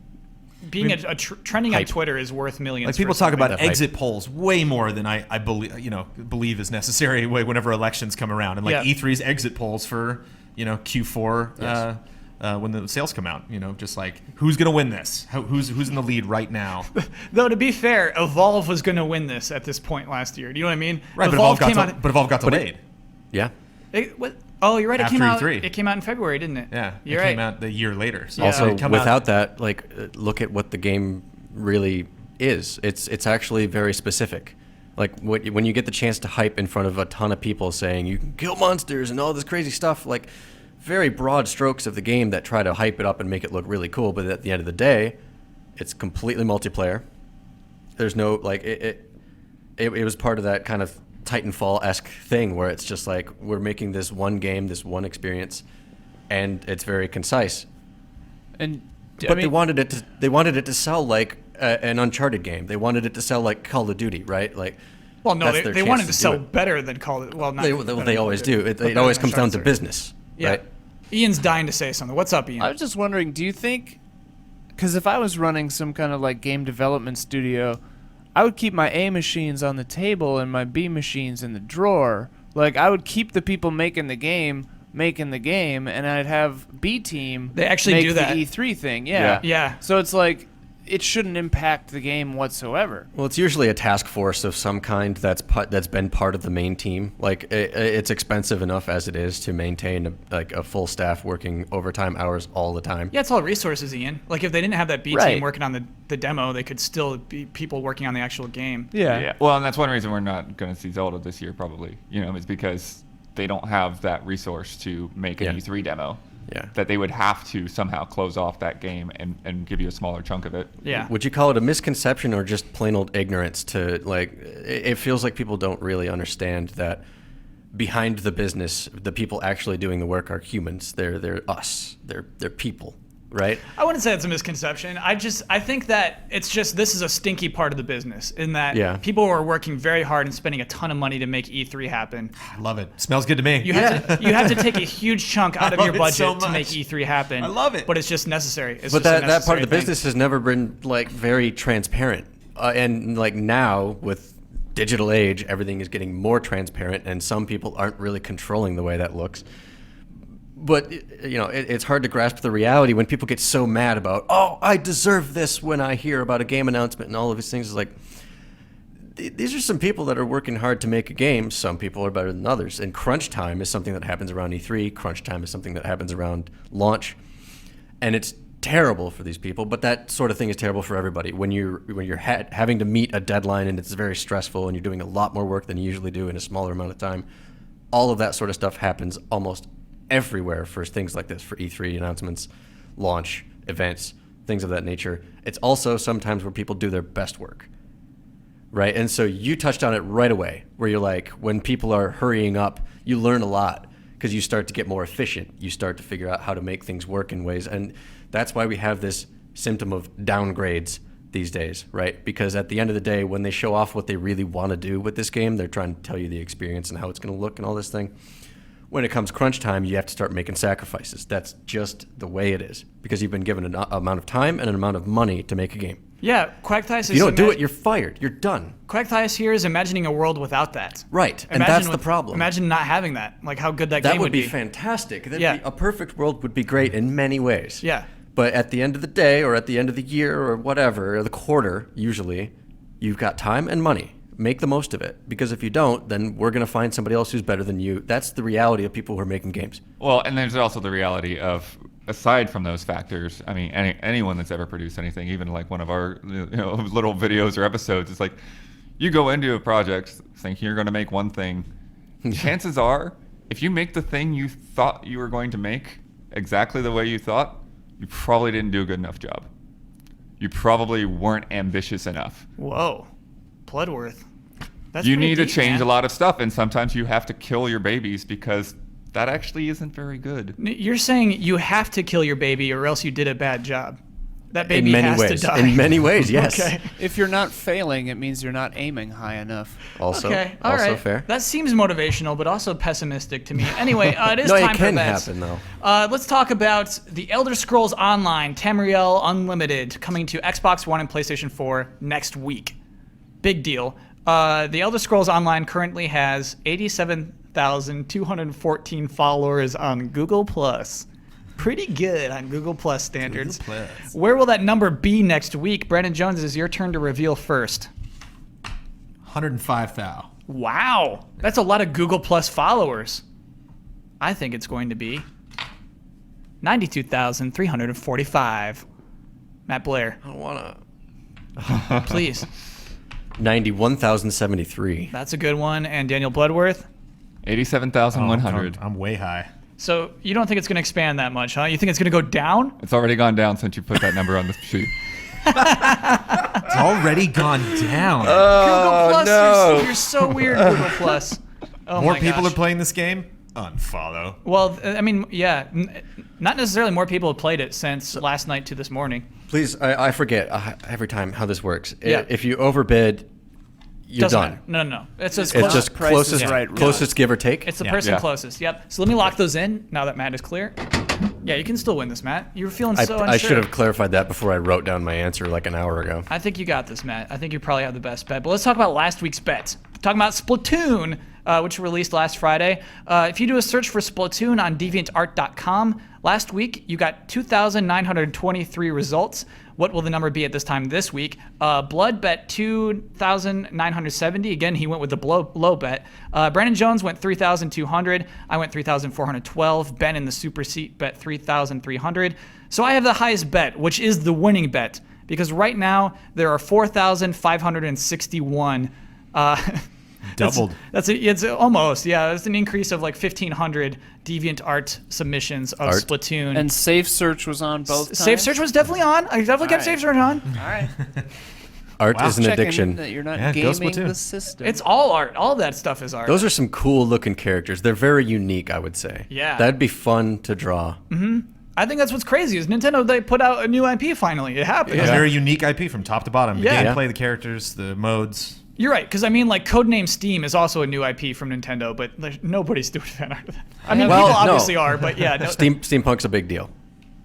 Being trending on Hype. Twitter is worth millions. Like people for talk something. about exit polls way more than I believe is necessary whenever elections come around, and like Yeah. E3's exit polls for Q4 Yes. when the sales come out, just like who's gonna win this, who's in the lead right now. Though to be fair, Evolve was going to win this at this point last year. Do you know what I mean? Right, but Evolve Evolve came got out. but Evolve got delayed. Yeah. Oh, you're right. It After came out. E3. It came out in February, didn't it? Yeah, You're it right. came out the year later. So Yeah. Also, it come out- without that, like, look at what the game really is. It's actually very specific. Like, when you get the chance to hype in front of a ton of people saying you can kill monsters and all this crazy stuff, like, very broad strokes of the game that try to hype it up and make it look really cool. But at the end of the day, it's completely multiplayer. There's no, like, it was part of that kind of Titanfall-esque thing where it's just like, we're making this one game, this one experience, and it's very concise. And But they wanted it to sell like an Uncharted game. They wanted it to sell like Call of Duty, right? Like, Well, no, that's they, their they chance wanted to do sell it. better than Call of. Well, not They, better they than always Call of do. Duty, It, but it better always than comes down to Uncharted. business, Yeah. right? Ian's dying to say something. What's up, Ian? I was just wondering, do you think, because if I was running some kind of like game development studio, I would keep my A machines on the table and my B machines in the drawer. Like I would keep the people making the game, and I'd have B team. They actually make do that. The E3 thing, yeah. Yeah. So it's like, it shouldn't impact the game whatsoever. Well, it's usually a task force of some kind that's been part of the main team. Like it's expensive enough as it is to maintain a full staff working overtime hours all the time. Yeah, it's all resources, Ian. Like if they didn't have that B Right. team working on the demo, they could still be people working on the actual game. Yeah. Well, and that's one reason we're not going to see Zelda this year, probably. Is because they don't have that resource to make an Yeah. E3 demo. Yeah. That they would have to somehow close off that game and give you a smaller chunk of it. Yeah. Would you call it a misconception or just plain old ignorance to like it feels like people don't really understand that behind the business, the people actually doing the work are humans. They're us. They're people, right? I wouldn't say it's a misconception. I think that it's just this is a stinky part of the business in that Yeah. people are working very hard and spending a ton of money to make E3 happen. I love it. Smells good to me. You have to take a huge chunk out of love your it budget so to make much. E3 happen. I love it. But it's just necessary. It's But just a that part of necessary the thing. business has never been like very transparent. And like now with digital age, everything is getting more transparent, and some people aren't really controlling the way that looks. But it's hard to grasp the reality when people get so mad about, oh, I deserve this when I hear about a game announcement and all of these things. It's like these are some people that are working hard to make a game. Some people are better than others, and crunch time is something that happens around E3. Crunch time is something that happens around launch, and it's terrible for these people. But that sort of thing is terrible for everybody. When you're having to meet a deadline and it's very stressful, and you're doing a lot more work than you usually do in a smaller amount of time, all of that sort of stuff happens almost everywhere for things like this, for E3 announcements, launch, events, things of that nature. It's also sometimes where people do their best work, right? And so you touched on it right away, where you're like, when people are hurrying up, you learn a lot because you start to get more efficient. You start to figure out how to make things work in ways. And that's why we have this symptom of downgrades these days, right? Because at the end of the day, when they show off what they really want to do with this game, they're trying to tell you the experience and how it's going to look and all this thing. When it comes crunch time, you have to start making sacrifices. That's just the way it is, because you've been given an amount of time and an amount of money to make a game. Yeah, Quacktice is If you don't do it, you're fired. You're done. Quacktice here is imagining a world without that. Right, and that's the problem. Imagine not having that. Like how good that That game would be fantastic. Yeah. A perfect world would be great in many ways. Yeah. But at the end of the day, or at the end of the year, or whatever, or the quarter, usually, you've got time and money. Make the most of it. Because if you don't, then we're going to find somebody else who's better than you. That's the reality of people who are making games. Well, and there's also the reality of, aside from those factors, I mean, anyone that's ever produced anything, even like one of our little videos or episodes, it's like you go into a project thinking you're going to make one thing. Chances are, if you make the thing you thought you were going to make exactly the way you thought, you probably didn't do a good enough job. You probably weren't ambitious enough. Whoa. Bloodworth. That's You pretty need to deep, change man. a lot of stuff, and sometimes you have to kill your babies because that actually isn't very good. You're saying you have to kill your baby or else you did a bad job. That baby in many has ways. to die. In many ways, yes. Okay. If you're not failing, it means you're not aiming high enough. Also, Okay. All right. fair. That seems motivational, but also pessimistic to me. Anyway, it is No, time it can for bets. happen, though. Let's talk about The Elder Scrolls Online, Tamriel Unlimited, coming to Xbox One and PlayStation 4 next week. Big deal. The Elder Scrolls Online currently has 87,214 followers on Google+. Pretty good on Google Plus standards. Google Plus. Where will that number be next week? Brandon Jones, it is your turn to reveal first. 105,000. Wow, that's a lot of Google Plus followers. I think it's going to be 92,345. Matt Blair, I don't want to. please. 91,073. That's a good one. And Daniel Bloodworth. 87,100. I'm way high. So you don't think it's going to expand that much, huh? You think it's going to go down? It's already gone down since you put that number on the sheet. It's already gone down. Google Plus, no. you're so weird, Google Plus. Oh More my people gosh. are playing this game? Unfollow. Well, I mean, yeah, not necessarily more people have played it since last night to this morning. Please, I forget every time how this works. Yeah. If you overbid, you're Doesn't done. matter. No. It's just It's close. just Price is closest, right. closest give or take. It's the Yeah. person Yeah. closest. Yep. So let me lock those in now that Matt is clear. Yeah, you can still win this, Matt. You were feeling so unsure. I should have clarified that before I wrote down my answer like an hour ago. I think you got this, Matt. I think you probably have the best bet. But let's talk about last week's bet. Talking about Splatoon. which released last Friday. If you do a search for Splatoon on DeviantArt.com, last week you got 2,923 results. What will the number be at this time this week? Blood bet 2,970. Again, he went with the low bet. Brandon Jones went 3,200. I went 3,412. Ben in the super seat bet 3,300. So I have the highest bet, which is the winning bet, because right now there are 4,561. Doubled. It's almost, yeah. It's an increase of like 1,500 DeviantArt submissions of Art. Splatoon. And Safe Search was on both times. Safe Search was definitely on. I definitely kept Alright. Safe Search on. All right. Art Wow. is an Checking addiction. that you're not Yeah, go gaming Splatoon. the system. It's all art. All that stuff is art. Those are some cool looking characters. They're very unique, I would say. Yeah. That'd be fun to draw. I think that's what's crazy is Nintendo, they put out a new IP finally. It happened. It's a very unique IP from top to bottom. The Yeah. gameplay, the characters, the modes. You're right, because I mean, like Codename Steam is also a new IP from Nintendo, but nobody's doing fan art of that. I mean, Well, people no. obviously are, but yeah, no, Steampunk's a big deal.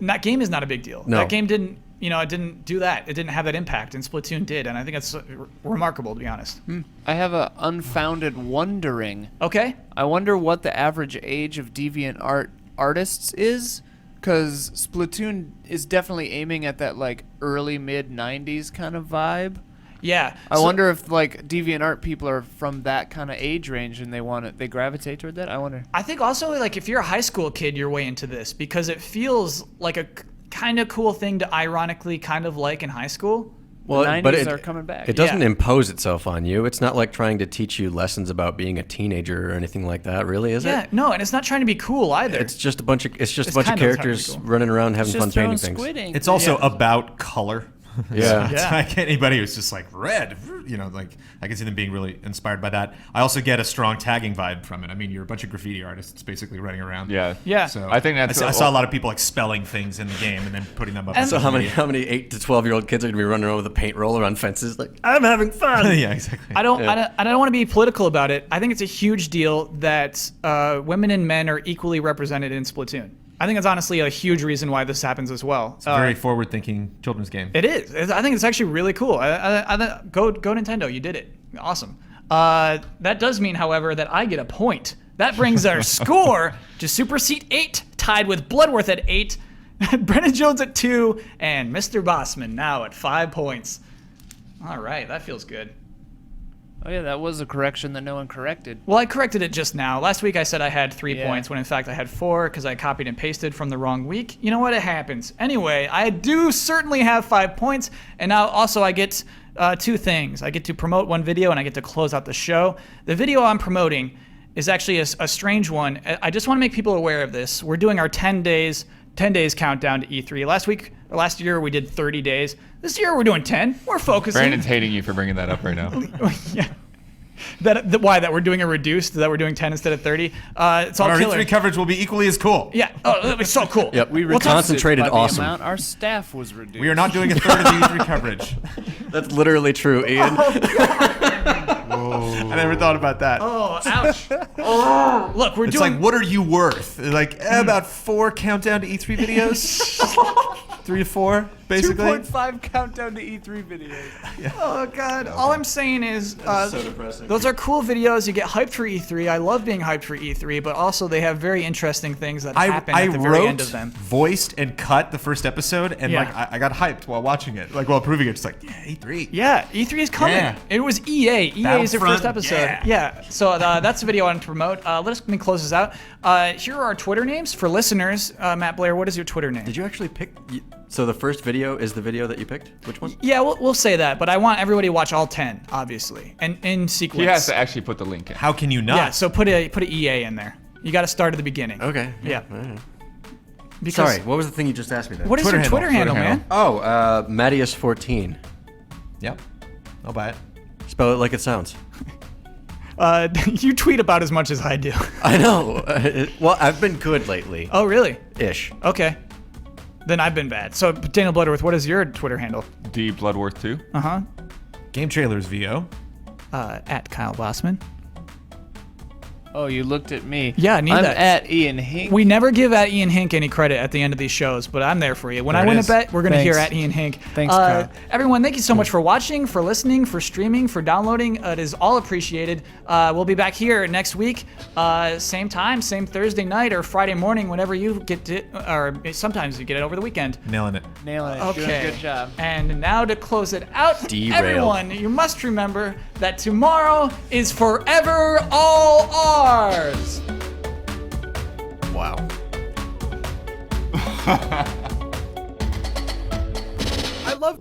that game is not a big deal. No. That game didn't, it didn't do that. It didn't have that impact, and Splatoon did, and I think that's remarkable, to be honest. I have a unfounded wondering. Okay. I wonder what the average age of DeviantArt artists is, because Splatoon is definitely aiming at that like early mid '90s kind of vibe. Yeah. I So- wonder if like DeviantArt people are from that kind of age range and they gravitate toward that. I wonder. I think also, like, if you're a high school kid, you're way into this because it feels like a kind of cool thing to ironically kind of like in high school. Well, The but 90s are coming back. It doesn't Yeah. impose itself on you. It's not like trying to teach you lessons about being a teenager or anything like that, really, is Yeah, it? no, and it's not trying to be cool either. It's just a bunch of It's bunch of kind of trying to be characters cool. running around having It's fun just throwing painting things. squid ink. It's also Yeah. about color. Yeah. Yeah. It's like anybody who's just like red, like I can see them being really inspired by that. I also get a strong tagging vibe from it. I mean, you're a bunch of graffiti artists basically running around. Yeah. Yeah. So I think that's I saw a lot of people like spelling things in the game and then putting them up. on And- So social how many media. 8 to 12-year-old kids are gonna be running around with a paint roller on fences like I'm having fun? yeah, exactly. I don't want to be political about it. I think it's a huge deal that women and men are equally represented in Splatoon. I think it's honestly a huge reason why this happens as well. It's a very forward-thinking children's game. It is. I think it's actually really cool. Go Nintendo. You did it. Awesome. That does mean, however, that I get a point. That brings our score to Super Seat 8, tied with Bloodworth at 8, Brennan Jones at 2, and Mr. Bossman now at 5 points. All right, that feels good. Oh yeah, that was a correction that no one corrected. Well, I corrected it just now. Last week I said I had 3 Yeah. points when in fact I had 4 because I copied and pasted from the wrong week. You know what? It happens. Anyway, I do certainly have 5 points, and now also I get 2 things. I get to promote one video and I get to close out the show. The video I'm promoting is actually a strange one. I just want to make people aware of this. We're doing our 10 days countdown to E3. Last year we did 30 days. This year we're doing 10. We're focusing. Brandon's hating you for bringing that up right now. Yeah. Why that we're doing a reduced? That we're doing 10 instead of 30? It's all Our killer. E3 coverage will be equally as cool. Yeah. Oh, that'd be so cool. Yep. We We'll reduced concentrated it by awesome. The amount our staff was reduced. We are not doing a third of the E3 coverage. That's literally true, Ian. I never thought about that. Oh, ouch. Oh, look, we're It's doing. like, what are you worth? Like about 4 countdown to E3 videos. 3 to 4, basically. 2.5 countdown to E3 videos. Oh God! All I'm saying is, so depressing. those are cool videos. You get hyped for E3. I love being hyped for E3, but also they have very interesting things that happen I at the very wrote, end of them. voiced, and cut the first episode, and Yeah. like I got hyped while watching it, like while proving it. Just like, yeah, E3. Yeah, E3 is coming. Yeah. It was EA. EA is their first Battlefront, episode. yeah. So that's the video I wanted to promote. Let me close this out. Here are our Twitter names for listeners. Matt Blair, what is your Twitter name? Did you actually pick? So the first video is the video that you picked? Which one? Yeah, we'll say that, but I want everybody to watch all 10, obviously, and in sequence. He has to actually put the link in. How can you not? Yeah, so put a EA in there. You got to start at the beginning. Okay. Yeah. All right. Because Sorry, what was the thing you just asked me then? What is Twitter your Twitter handle, handle, Twitter man? Oh, Mattias14. Yep. I'll buy it. Spell it like it sounds. You tweet about as much as I do. I know. Well, I've been good lately. Oh, really? Ish. Okay. Then I've been bad. So, Daniel Bloodworth, what is your Twitter handle? D Bloodworth 2. Uh-huh. Game Trailers VO. At Kyle Bossman. Oh, you looked at me. Yeah, I need I'm that. at Ian Hink. We never give at Ian Hink any credit at the end of these shows, but I'm there for you. When There I it win a is. bet, we're going to hear Thanks. at Ian Hink. Thanks, Kyle. Everyone, thank you so much for watching, for listening, for streaming, for downloading. It is all appreciated. We'll be back here next week, same time, same Thursday night or Friday morning, whenever you get it, or sometimes you get it over the weekend. Nailing it. Nailing it. Okay. Doing a good job. And now to close it out, Derailed. everyone, you must remember that tomorrow is forever all ours. Wow. I love.